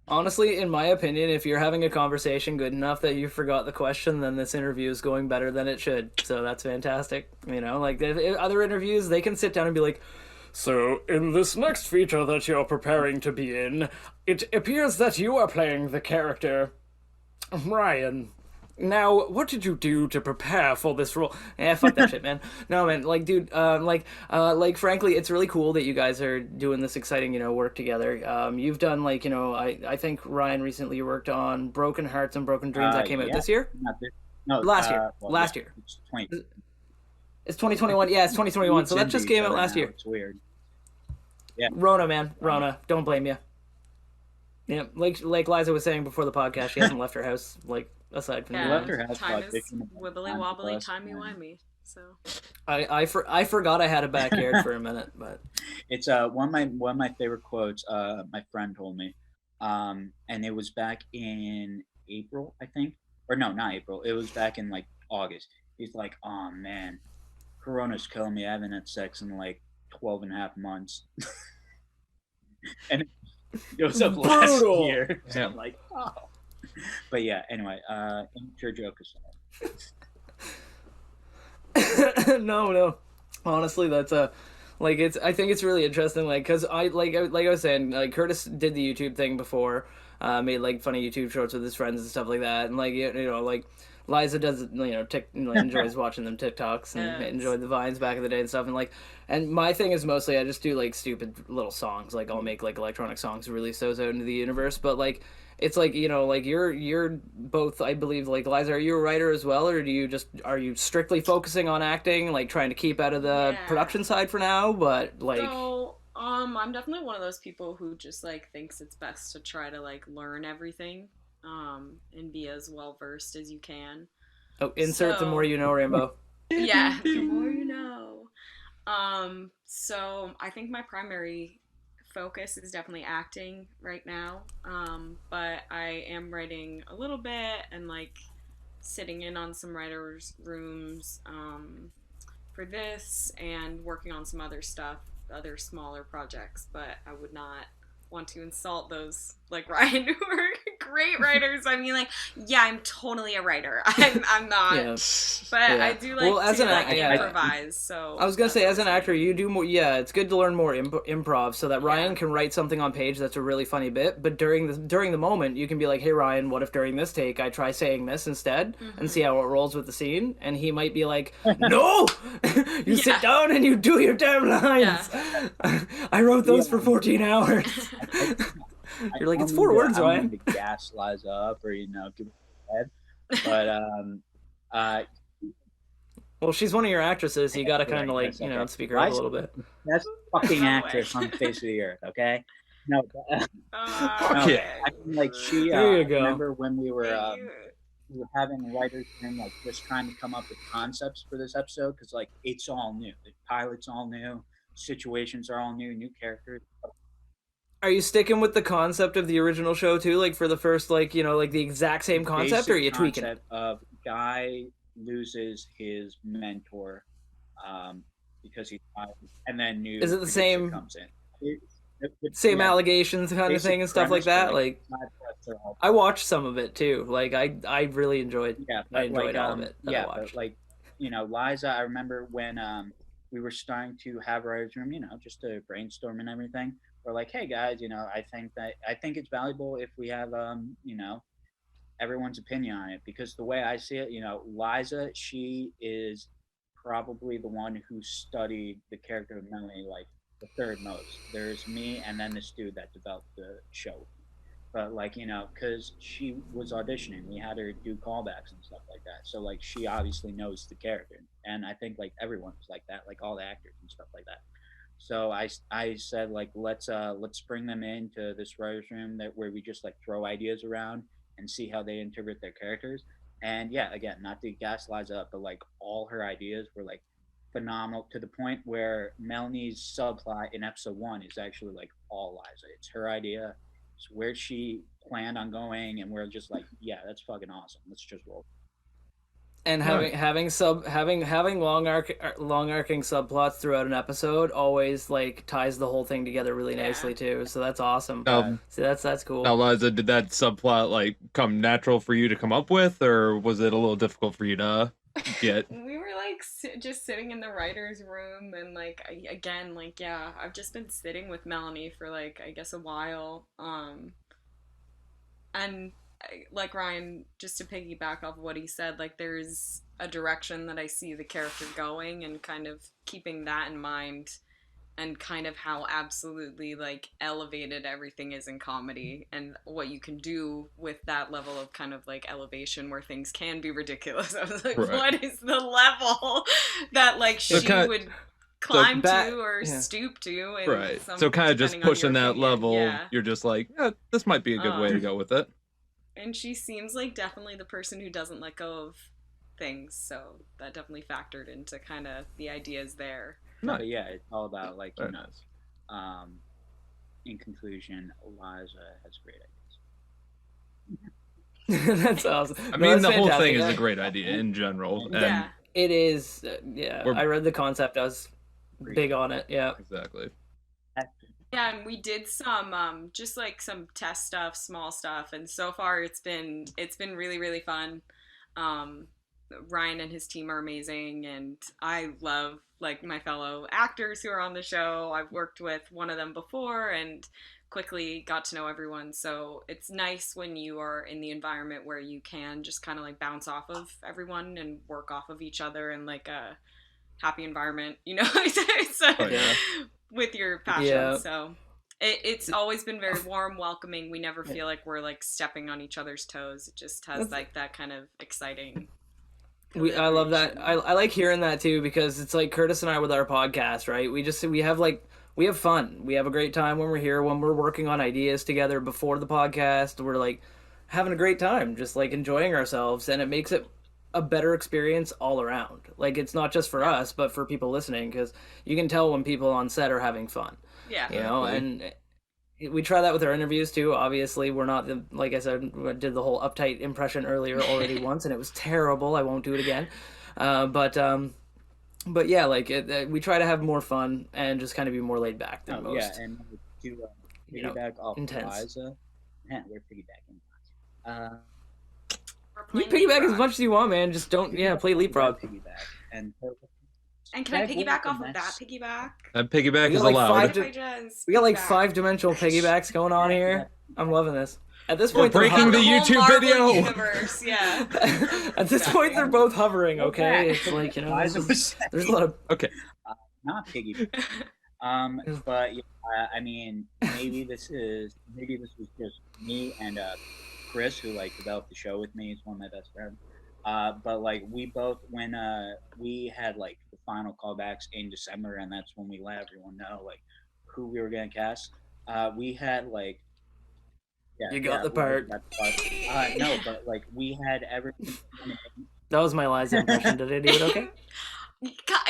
honestly, in my opinion, if you're having a conversation good enough that you forgot the question, then this interview is going better than it should. So that's fantastic. You know, like if other interviews, they can sit down and be like, so in this next feature that you're preparing to be in, it appears that you are playing the character Ryan. Now, what did you do to prepare for this role? Fuck that shit, man. No, man, like, dude, frankly, it's really cool that you guys are doing this exciting, you know, work together. You've done, like, you know, I think, Ryan, recently you worked on Broken Hearts and Broken Dreams that came out Yeah. this year? Not this, no, Last year. well, Last yeah, year. It's 20. It's 2021. Yeah, it's 2021, so that Into just each came out other last now. year. It's weird. Rona, man. Rona. Don't blame you. Yeah, like Liza was saying before the podcast, she hasn't left her house, like, aside from Yeah, left her house time about is 15 minutes wibbly on the wobbly, bus, timey and wimey. So I forgot I had a backyard for a minute, but It's one of my favorite quotes. My friend told me, and it was back in April, I think, or no, not April. It was back in like August. He's like, "Oh man, Corona's killing me. I haven't had sex in like 12 and a half months," and it was up last Brutal. year. So Yeah. I'm like, oh. But yeah. Anyway, immature joke aside. no. Honestly, that's like it's. I think it's really interesting, like, cause I was saying, like Curtis did the YouTube thing before, made like funny YouTube shorts with his friends and stuff like that, and like you know like Liza does, you know, enjoys watching them TikToks and Yes. enjoyed the Vines back in the day and stuff, and like, and my thing is mostly I just do like stupid little songs, like I'll make like electronic songs to release those out into the universe, but like. It's like, you know, like you're both, I believe, like Liza, are you a writer as well, or are you strictly focusing on acting, like trying to keep out of the Yeah. production side for now, but like, So, I'm definitely one of those people who just like thinks it's best to try to like learn everything, and be as well versed as you can. oh, insert the so- more you know, Rainbow. Yeah, the more you know. So I think my primary focus is definitely acting right now. But I am writing a little bit and like sitting in on some writers' rooms for this and working on some other stuff, other smaller projects, but I would not want to insult those like Ryan who are great writers. I mean, like, yeah, I'm totally a writer. I'm not, Yeah. but Yeah. I do like Well, as to an like act- yeah. improvise. So I was gonna say, that's as an always actor, you do more. Yeah, it's good to learn more improv, so that Ryan can write something on page that's a really funny bit. But during the moment, you can be like, "Hey, Ryan, what if during this take I try saying this instead and see how it rolls with the scene?" And he might be like, "No, you sit down and you do your damn lines. I wrote those for 14 hours." You're like, it's 4 words, I Ryan. don't need to gas Liza up or give her a head, but Well, she's one of your actresses. You gotta kind of like speak her up a little bit. that's fucking actress on the face of the earth, okay? No, no, yeah. I mean, like she. There you I go. remember when we were having a writer's room, like just trying to come up with concepts for this episode because like it's all new. The pilot's all new, situations are all new characters. Are you sticking with the concept of the original show too? Like for the first, like the exact same concept, or are you tweaking it? Of guy loses his mentor because he died, and then new. Is it the producer same? Comes in. Same allegations kind of basic thing and stuff like premise, that. but, Like I watched some of it too. Like I really enjoyed. Yeah, I enjoyed all of it. That I Yeah, watched. but like Liza, I remember when we were starting to have writers' room, just to brainstorm and everything. We're like, hey guys, I think it's valuable if we have everyone's opinion on it, because the way I see it, Liza, she is probably the one who studied the character of Melanie like the third most. There's me and then this dude that developed the show. But like, because she was auditioning, we had her do callbacks and stuff like that. So like, she obviously knows the character, and I think like everyone's like that, like all the actors and stuff like that. So I said like let's bring them into this writers' room where we just like throw ideas around and see how they interpret their characters. And yeah, again, not to gas Liza up, but like all her ideas were like phenomenal, to the point where Melanie's subplot in episode 1 is actually like all Liza. It's her idea. It's where she planned on going, and we're just like, yeah, that's fucking awesome. Let's just roll. And having long arcing subplots throughout an episode always like ties the whole thing together really nicely too. So that's awesome. So that's cool. Now, Liza, did that subplot like come natural for you to come up with, or was it a little difficult for you to get? We were like just sitting in the writer's room, and like again, like yeah, I've just been sitting with Melanie for like I guess a while, and like Ryan, just to piggyback off of what he said, like there's a direction that I see the character going, and kind of keeping that in mind, and kind of how absolutely like elevated everything is in comedy, and what you can do with that level of kind of like elevation where things can be ridiculous. I was like, what is the level that like she would climb to or stoop to? And right. So kind of just pushing that level, you're just like, this might be a good way to go with it. And she seems like definitely the person who doesn't let go of things, so that definitely factored into kind of the ideas there. No, but yeah, it's all about like in conclusion, Liza has great ideas. That's awesome. I mean, the whole thing is a great idea in general. And it is. I read the concept. I was big on it. Yeah, exactly. Yeah, and we did some just like some test stuff, small stuff, and so far it's been really, really fun. Ryan and his team are amazing, and I love like my fellow actors who are on the show. I've worked with one of them before and quickly got to know everyone, so it's nice when you are in the environment where you can just kind of like bounce off of everyone and work off of each other in like a happy environment, with your passion. So it's always been very warm, welcoming. We never feel like we're like stepping on each other's toes. It just has like that kind of exciting. I love that. I like hearing that too, because it's like Curtis and I with our podcast, right? We have fun. We have a great time when we're here, when we're working on ideas together before the podcast. We're like having a great time, just like enjoying ourselves, and it makes it a better experience all around. Like it's not just for us, but for people listening, because you can tell when people on set are having fun. Yeah. And we try that with our interviews too. Obviously, we're not like I said, I did the whole uptight impression earlier already once, and it was terrible. I won't do it again. But yeah, like we try to have more fun and just kind of be more laid back than most. Yeah, and to piggyback off intense. Liza, man, we're piggybacking. You piggyback as much as you want, man. Just don't play leapfrog. Piggyback and can I piggyback off of that piggyback? That piggyback We is got, like, allowed. we got like 5-dimensional piggybacks going on here. I'm loving this. At this point, We're breaking they're the whole YouTube Marvel video. Universe, yeah. At this point, they're both hovering. Okay, it's like Liza was there's a lot of Okay. not piggyback. But yeah, I mean, maybe this was just me and Chris, who like developed the show with me. He's one of my best friends. But like we both, when we had like the final callbacks in December, and that's when we let everyone know like who we were gonna cast. We had like. Yeah, You got the part. No, but like we had everything. that was my Liza impression. Did I do it okay?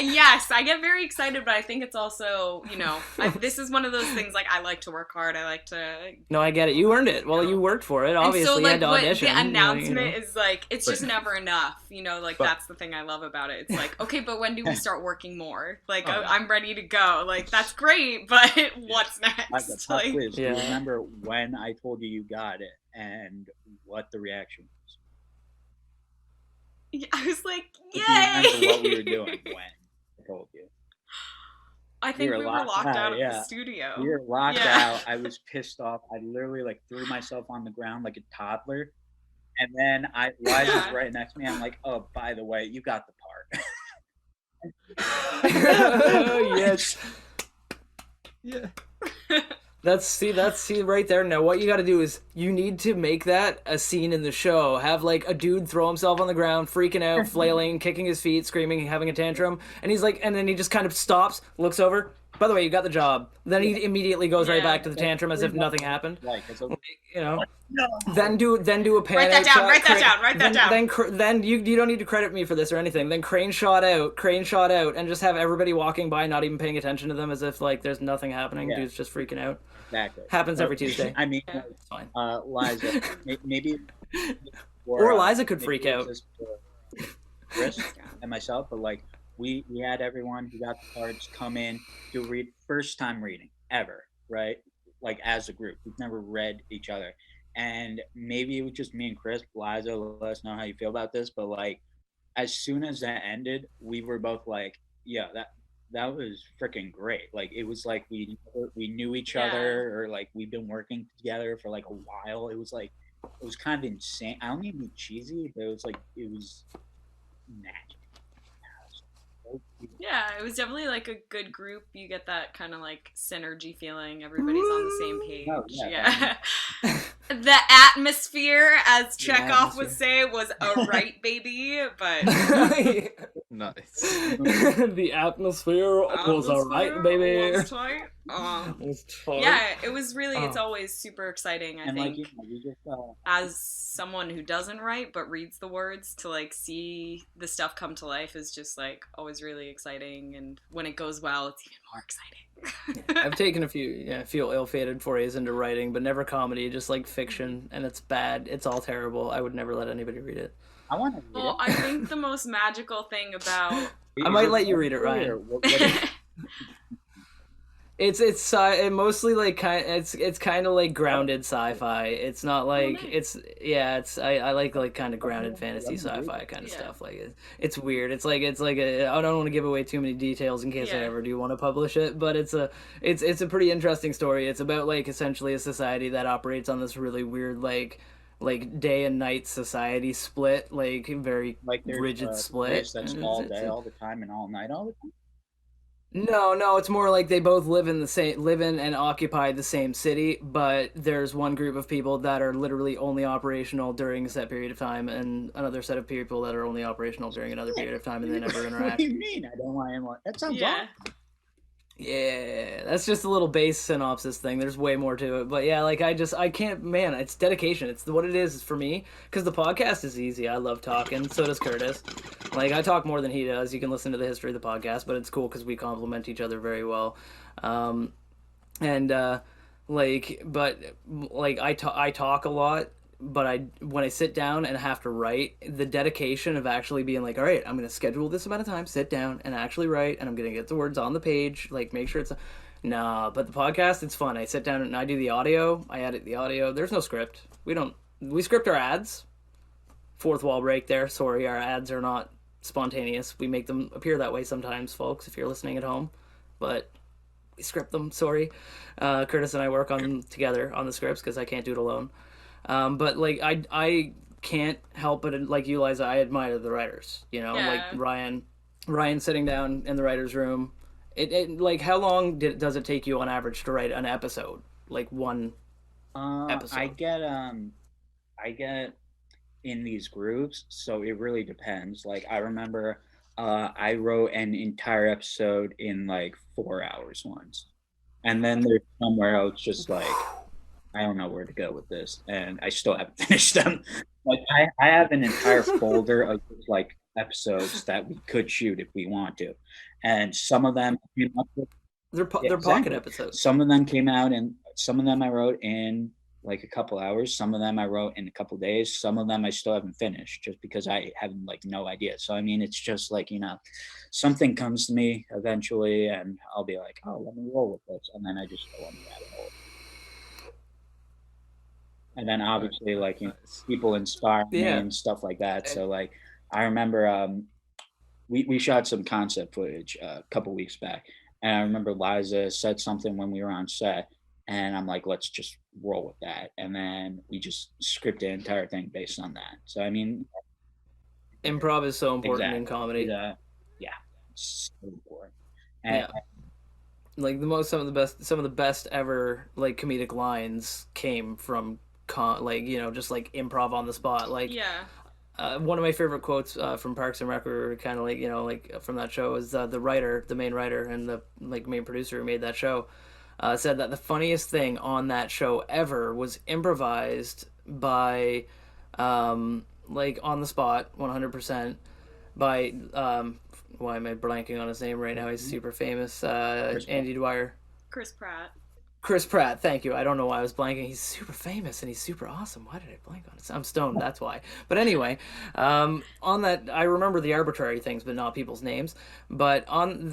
Yes, I get very excited, but I think it's also, this is one of those things, like, I like to work hard. I like to... No, I get it. You earned it. Well, you worked for it. Obviously, and so, you like, had to audition. The announcement is, like, it's But- just never enough. That's the thing I love about it. It's like, okay, but when do we start working more? Like, I'm ready to go. Like, that's great, but what's next? Like, Quiz. Do you Yeah. remember when I told you got it and what the reaction was? I was like, Do you remember yay! what we were doing when I told you? I think we were locked out of yeah. the studio. We were locked Yeah. out. I was pissed off. I literally like threw myself on the ground like a toddler. And then Liza's Yeah. right next to me. I'm like, oh, by the way, you got the part. Yes. Yeah. That's right there. Now what you got to do is you need to make that a scene in the show. Have like a dude throw himself on the ground, freaking out, flailing, kicking his feet, screaming, having a tantrum, and he's like, and then he just kind of stops, looks over. By the way, you got the job. Then he immediately goes right Yeah. back to the tantrum as if nothing happened. Like, it's okay. No. No. Then do a panic Write that down, shot. write that down, write that down. Then you don't need to credit me for this or anything. Then crane shot out, and just have everybody walking by, not even paying attention to them, as if like there's nothing happening. Yeah. Dude's just freaking out. Exactly. Happens every Tuesday. I mean, It's fine. Liza, maybe. Or Liza could maybe freak it was out. just for Chris and myself, but like we had everyone who got the cards come in to read, first time reading ever, right? Like as a group, we've never read each other, and maybe it was just me and Chris. Liza, let us know how you feel about this, but like as soon as that ended, we were both like, yeah, that was freaking great. Like it was like we knew each other, or like we've been working together for like a while. It was kind of insane. I don't mean to be cheesy, but it was magic. Yeah, it was definitely like a good group. You get that kind of like synergy feeling. Everybody's on the same page. Oh, yeah. Yeah. The atmosphere, as Chekhov would say, was a right, baby. But Nice. The atmosphere was alright, baby. was tight. Was tight. Yeah, it was really. It's always super exciting. I And think. like we just As someone who doesn't write but reads the words, to like see the stuff come to life is just like always really exciting, and when it goes well, it's even more exciting. I've taken a few, feel ill-fated forays into writing, but never comedy, just like fiction, and it's bad. It's all terrible. I would never let anybody read it. I want to read Well, I think the most magical thing about it. I might let you read it, Ryan. What is- It's mostly like it's kind of like grounded sci-fi. It's not like nice. I like kind of grounded fantasy sci-fi kind of Yeah. stuff. Like it's weird. It's like I don't want to give away too many details in case I Yeah. ever do want to publish it, but it's a pretty interesting story. It's about like essentially a society that operates on this really weird like day and night society split, like very like there's rigid a split. place that's And all it's- day all the time and all night all the time. No, it's more like they both live in and occupy the same city, but there's one group of people that are literally only operational during a set period of time, and another set of people that are only operational during another period of time, and they never What interact. do you mean? I don't want anyone. That sounds yeah. awesome. Yeah, that's just a little base synopsis thing. There's way more to it, but yeah, like I can't, man. It's dedication. It's what it is for me, because the podcast is easy. I love talking. So does Curtis. Like I talk more than he does. You can listen to the history of the podcast, but it's cool because we complement each other very well. I talk a lot, but when I sit down and have to write, the dedication of actually being like, all right, I'm gonna schedule this amount of time, sit down and actually write, and I'm gonna get the words on the page, like make sure it's. Nah, but the podcast, it's fun. I sit down and I do the audio. I edit the audio. There's no script. We script our ads. Fourth wall break there. Sorry, our ads are not spontaneous. We make them appear that way sometimes, folks, if you're listening at home. But we script them, sorry. Curtis and I work on them together on the scripts because I can't do it alone. But like I can't help but, like you, Liza, I admire the writers. Like Ryan sitting down in the writer's room. It like, how long does it take you on average to write an episode? Like one episode? I get in these groups, so it really depends. Like I remember I wrote an entire episode in like 4 hours once. And then there's somewhere else just like, I don't know where to go with this, and I still haven't finished them. Like I have an entire folder of like episodes that we could shoot if we want to, and some of them came up with, they're pocket episodes. Some of them came out, and some of them I wrote in like a couple hours. Some of them I wrote in a couple days. Some of them I still haven't finished just because I have like no idea. So I mean, it's just like, something comes to me eventually, and I'll be like, oh, let me roll with this, and then I just go on the rabbit hole. And then obviously, like, people inspire me and stuff like that. So like, I remember we shot some concept footage a couple weeks back, and I remember Liza said something when we were on set, and I'm like, let's just roll with that. And then we just scripted the entire thing based on that. So I mean, improv is so important in comedy. Yeah, it's so important. And like some of the best ever like comedic lines came from just like improv on the spot. Like one of my favorite quotes from Parks and Rec, kind of like from that show, is the main writer and the like main producer who made that show said that the funniest thing on that show ever was improvised by like on the spot 100% by why am I blanking on his name right now? He's super famous. Andy Dwyer. Chris Pratt, thank you. I don't know why I was blanking. He's super famous and he's super awesome. Why did I blank on it? I'm stoned, that's why. But anyway, on that, I remember the arbitrary things, but not people's names. But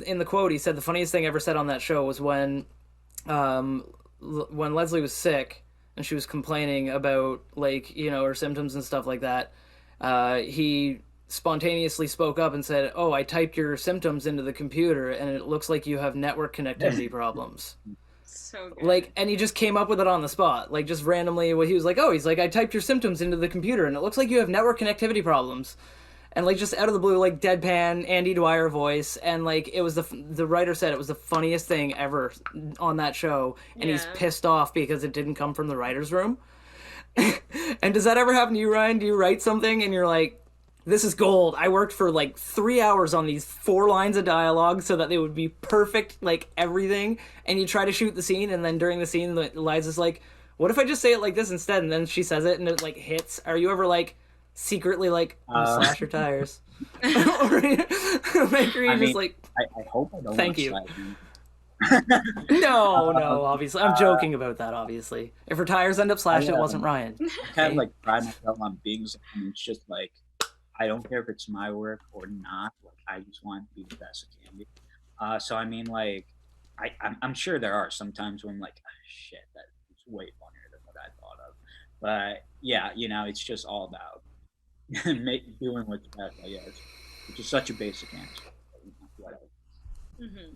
in the quote, he said the funniest thing ever said on that show was when Leslie was sick and she was complaining about her symptoms and stuff like that. He spontaneously spoke up and said, "Oh, I typed your symptoms into the computer and it looks like you have network connectivity problems." So good. And he just came up with it on the spot, like just randomly. He was like, I typed your symptoms into the computer and it looks like you have network connectivity problems. And like just out of the blue, like deadpan Andy Dwyer voice, and like it was the writer said it was the funniest thing ever on that show, and he's pissed off because it didn't come from the writer's room. And does that ever happen to you, Ryan? Do you write something and you're like, this is gold. I worked for like 3 hours on these 4 lines of dialogue so that they would be perfect, like everything. And you try to shoot the scene, and then during the scene, Liza's like, what if I just say it like this instead? And then she says it and it like hits. Are you ever like secretly like, slash your tires? Or you just like, I hope I don't. Thank you. No, obviously. I'm joking about that, obviously. If her tires end up slashed, it wasn't Ryan. I kind of like pride myself on being something. It's just like, I don't care if it's my work or not. Like, I just want to be the best I can be. So I mean, like, I'm sure there are some times when I'm like, oh, shit, that's way funnier than what I thought of. But yeah, it's just all about doing what's best, I guess, which is such a basic answer. Whatever. Mm-hmm.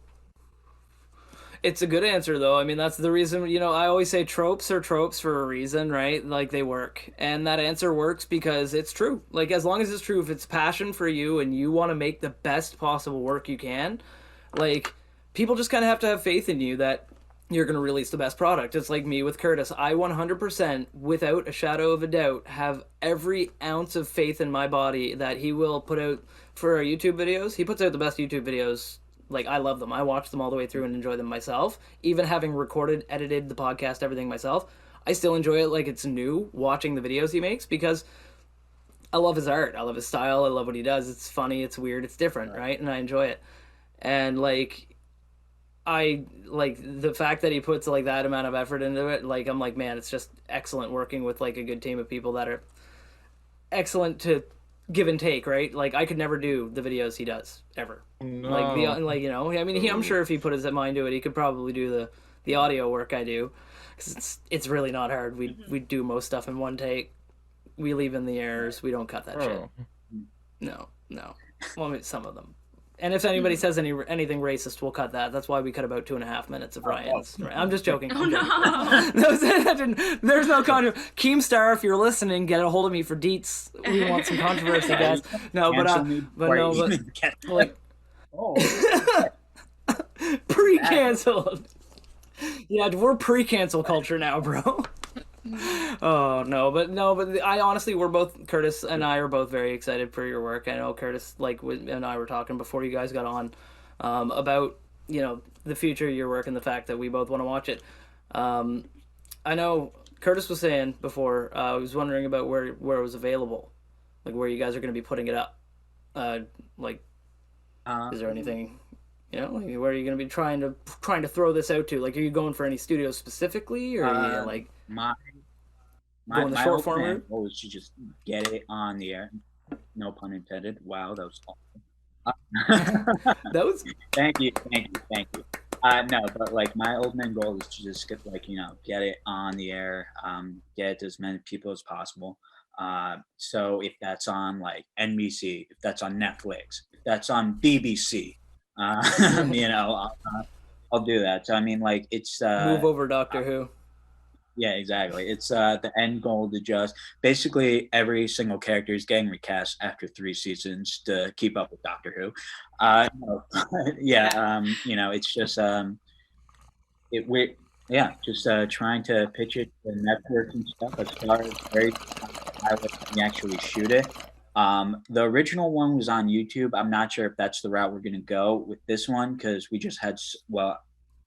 It's a good answer, though. I mean, that's the reason, I always say tropes are tropes for a reason, right? Like, they work. And that answer works because it's true. Like, as long as it's true, if it's passion for you and you want to make the best possible work you can, like, people just kind of have to have faith in you that you're going to release the best product. It's like me with Curtis. I 100%, without a shadow of a doubt, have every ounce of faith in my body that he will put out for our YouTube videos. He puts out the best YouTube videos. Like, I love them. I watch them all the way through and enjoy them myself. Even having recorded, edited the podcast, everything myself, I still enjoy it like it's new, watching the videos he makes, because I love his art. I love his style. I love what he does. It's funny. It's weird. It's different, right? And I enjoy it. And, like, I like the fact that he puts like that amount of effort into it. Like I'm like, man, it's just excellent working with like a good team of people that are excellent to give and take, right? Like I could never do the videos he does ever. No. Like you know, I mean, I'm sure if he put his mind to it, he could probably do the audio work I do, because it's really not hard. We do most stuff in one take. We leave in the errors. We don't cut that shit. No. Well, I mean, some of them. And if anybody says anything racist, we'll cut that. That's why we cut about 2.5 minutes of Ryan's. I'm just joking. Oh no! There's no controversy. Keemstar, if you're listening, get a hold of me for deets. We want some controversy, guys. No, but like, pre-canceled. Yeah, we're pre-cancel culture now, bro. Oh but I honestly, Curtis and I are both very excited for your work. I know Curtis and I were talking before you guys got on about the future of your work and the fact that we both want to watch it. I know Curtis was saying before, I was wondering about where it was available, like where you guys are going to be putting it up. Is there anything, like, where are you going to be trying to throw this out to? Like, are you going for any studios specifically, or are you like my short form route? Was to just get it on the air. No pun intended. Wow, that was awesome. That was. Thank you. No, but like my ultimate goal is to just get get it on the air, get it to as many people as possible. So if that's on like NBC, if that's on Netflix, if that's on BBC, I'll do that. So I mean, like it's move over Doctor Who. Yeah, exactly. It's the end goal to just basically every single character is getting recast after 3 seasons to keep up with Doctor Who. It's just trying to pitch it to networks and stuff. As far as very pilot we actually shoot it. The original one was on YouTube. I'm not sure if that's the route we're gonna go with this one, because we just had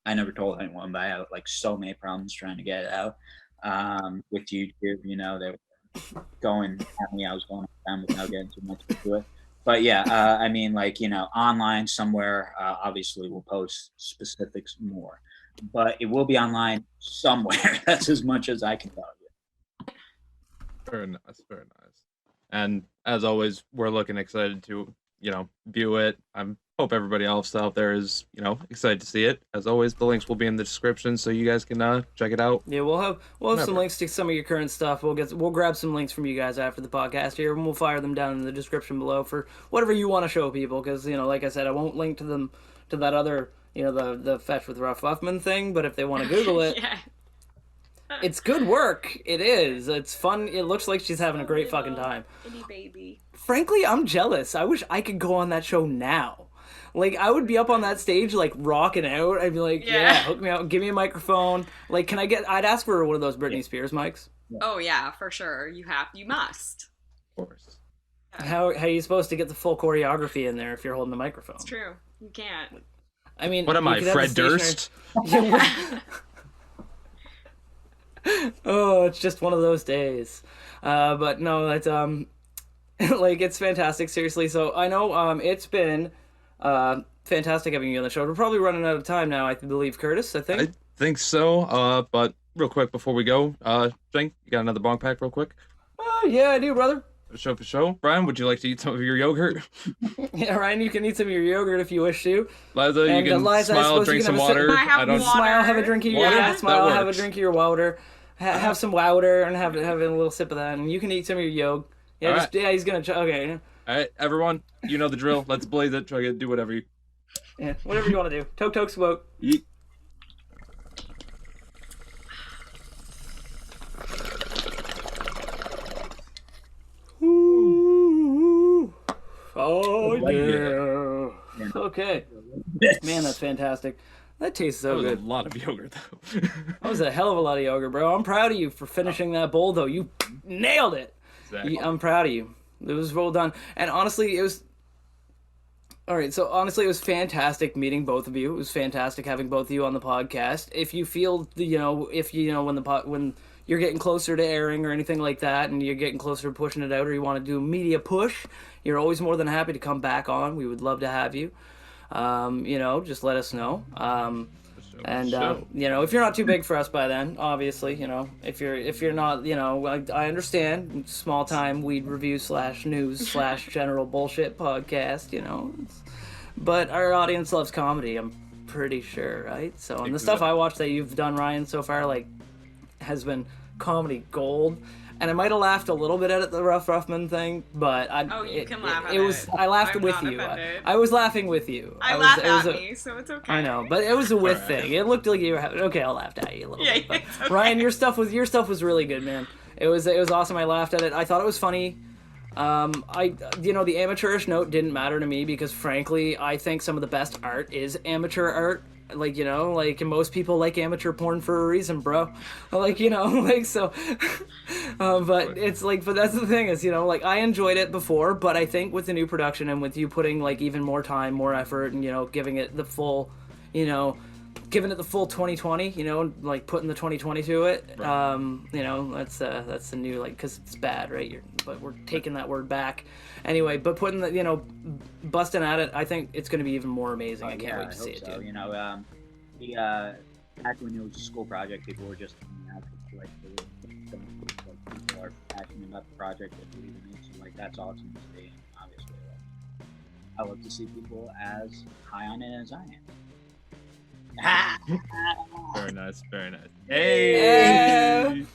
I never told anyone, but I had like so many problems trying to get it out with YouTube. They were going at me. I was going down without getting too much into it. But yeah, I mean, like online somewhere. Obviously, we'll post specifics more, but it will be online somewhere. That's as much as I can tell you. Very nice. And as always, we're looking excited to view it. I hope everybody else out there is excited to see it. As always, the links will be in the description, so you guys can check it out. Yeah, we'll have some links to some of your current stuff. We'll grab some links from you guys after the podcast here, and we'll fire them down in the description below for whatever you want to show people. Because like I said, I won't link to them to that other the Fetch with Ruff Huffman thing. But if they want to Google it. Yeah. It's good work. It is. It's fun. It looks like she's having a great fucking time. Itty baby. Frankly, I'm jealous. I wish I could go on that show now. Like, I would be up on that stage, like, rocking out. I'd be like, yeah, hook me up. Give me a microphone. Like, I'd ask for one of those Britney Spears mics. Oh, yeah, for sure. You must. Of course. How are you supposed to get the full choreography in there if you're holding the microphone? It's true. You can't. I mean, what am I, Fred Durst? Oh, it's just one of those days. But no, it's like, it's fantastic, seriously. So I know it's been fantastic having you on the show. We're probably running out of time now, I believe, Curtis, I think so. But real quick before we go, Jane, you got another bong pack real quick? Yeah, I do, brother. For show. Brian, would you like to eat some of your yogurt? Yeah, Ryan, you can eat some of your yogurt if you wish to. Liza, you can smile, drink some water. Smile, have a drink of your water. Yeah, smile, have a drink of your water. Have some water and have a little sip of that, and you can eat some of your yog. Yeah, he's gonna. Okay. All right, everyone, you know the drill. Let's blaze it. Try to do whatever you. Yeah, whatever you want to do. Toke smoke. Yeet. Oh yeah. Okay. Man, that's fantastic. That tastes so good. A lot of yogurt, though. That was a hell of a lot of yogurt, bro. I'm proud of you for finishing that bowl, though. You nailed it. Exactly. I'm proud of you. It was well done. And honestly, it was... All right, so honestly, it was fantastic meeting both of you. It was fantastic having both of you on the podcast. If you feel, when you're getting closer to airing or anything like that, and you're getting closer to pushing it out, or you want to do a media push, you're always more than happy to come back on. We would love to have you. just let us know. And Sure. if you're not too big for us by then, obviously, if you're not, I understand, small time weed review / news / general bullshit podcast, but our audience loves comedy, I'm pretty sure, right? So, and the stuff I watched that you've done, Ryan, so far, like, has been comedy gold. And I might have laughed a little bit at the Rough Ruffman thing, but I laughed with you. I was laughing with you. I laughed at me, so it's okay. I know, but it was a with thing. It looked like you were having. Okay, I laughed at you a little bit. But okay. Ryan, your stuff was really good, man. It was awesome. I laughed at it. I thought it was funny. The amateurish note didn't matter to me because, frankly, I think some of the best art is amateur art. Like, most people like amateur porn for a reason, bro. Like, so. But it's like, but that's the thing is, I enjoyed it before, but I think with the new production and with you putting, like, even more time, more effort, and, giving it the full, giving it the full 2020, like putting the 2020 to it, right. That's the new, like, because it's bad, right? But we're taking that word back. Anyway, but putting the, busting at it, I think it's going to be even more amazing. I can't wait to see it, so. dude. Back when it was a school project, people were just like people are passionate about the project that believe in it, so like that's awesome to see. And obviously, I love to see people as high on it as I am. Very nice, very nice. Hey!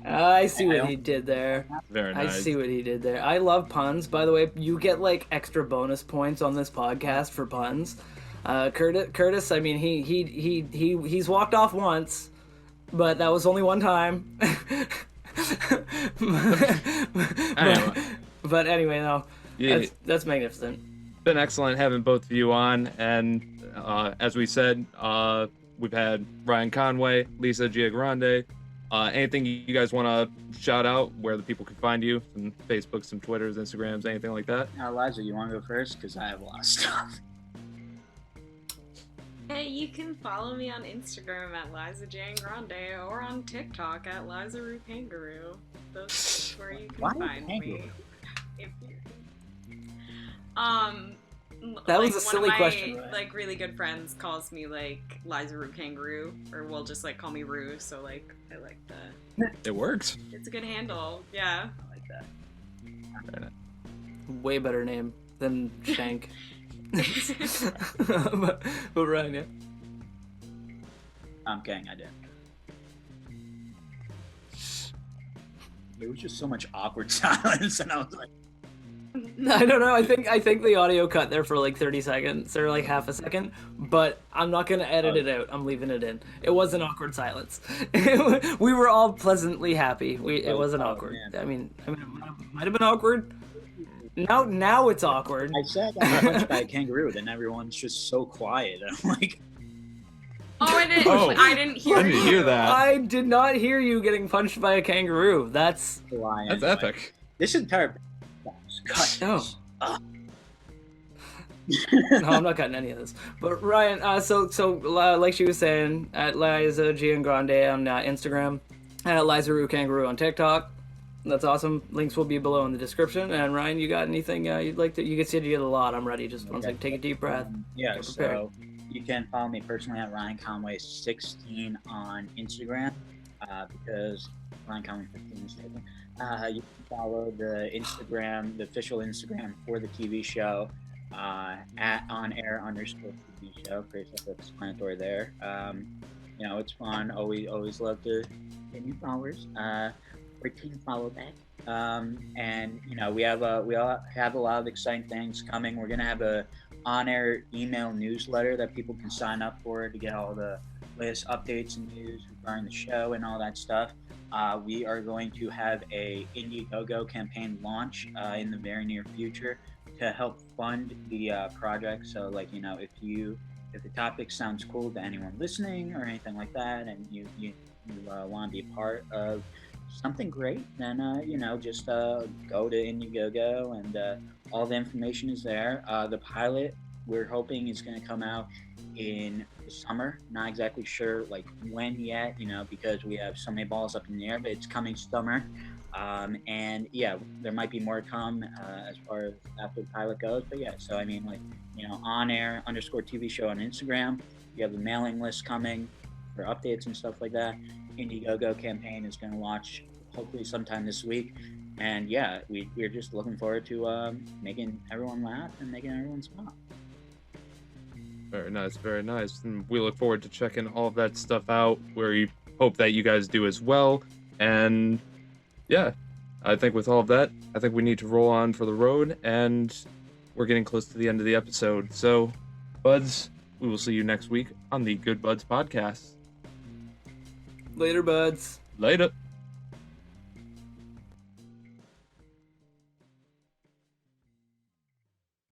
I see what he did there. Very nice. I see what he did there. I love puns, by the way. You get like extra bonus points on this podcast for puns. Curtis, I mean, he's walked off once, but that was only one time. But anyway, no, that's magnificent. Been excellent having both of you on, and as we said, we've had Ryan Conway, Liza Giangrande. Anything you guys want to shout out, where the people can find you, some Facebook, some Twitters, Instagrams, anything like that? Liza, you want to go first? Because I have a lot of stuff. Hey, you can follow me on Instagram at Liza Giangrande or on TikTok at Liza Roo Kangaroo. Those are where you can find me. That was a silly question. One of my like really good friends calls me like Liza Roo Kangaroo, or will just like call me Roo. So like I like that. It works. It's a good handle. Yeah. I like that. Way better name than Shank. but Ryan, yeah. I'm kidding, I did. There was just so much awkward silence, and I was like, I don't know. I think the audio cut there for like 30 seconds or like half a second, but I'm not gonna edit it out. I'm leaving it in. It was an awkward silence. We were all pleasantly happy. It wasn't awkward. Man. I mean, it might have been awkward. Now it's awkward. I said I got punched by a kangaroo, then everyone's just so quiet. I'm like, I didn't hear that. I did not hear you getting punched by a kangaroo. That's epic. This entire no. No, I'm not cutting any of this. But Ryan, like she was saying, at Liza Giangrande on Instagram, and at Liza Roo Kangaroo on TikTok. That's awesome. Links will be below in the description. And Ryan, you got anything you'd like to? You can see you get a lot. I'm ready. Just one second. Take a deep breath. Yeah. So you can follow me personally at Ryan Conway 16 on Instagram because Ryan Conway 15 is taken. You can follow the Instagram, the official Instagram for the TV show at @onair_TV show. Pretty self-explanatory there. It's fun. Always love to get new followers. 14 follow back. And we all have a lot of exciting things coming. We're gonna have a on-air email newsletter that people can sign up for to get all the latest updates and news regarding the show and all that stuff. We are going to have a Indiegogo campaign launch in the very near future to help fund the project. So if the topic sounds cool to anyone listening or anything like that, and you want to be a part of something great, then just go to Indiegogo, and all the information is there. The pilot, we're hoping, is going to come out in the summer. Not exactly sure when yet, because we have so many balls up in the air, but it's coming summer. And yeah, there might be more to come as far as after the pilot goes. But yeah, so I mean, like, on air _ TV show on Instagram. You have the mailing list coming for updates and stuff like that. Indiegogo campaign is going to launch hopefully sometime this week. And yeah, we're just looking forward to making everyone laugh and making everyone smile. Very nice, very nice. And we look forward to checking all of that stuff out. We hope that you guys do as well. And yeah, I think with all of that, I think we need to roll on for the road, and we're getting close to the end of the episode. So, buds, we will see you next week on the Good Buds podcast. Later, buds. Later.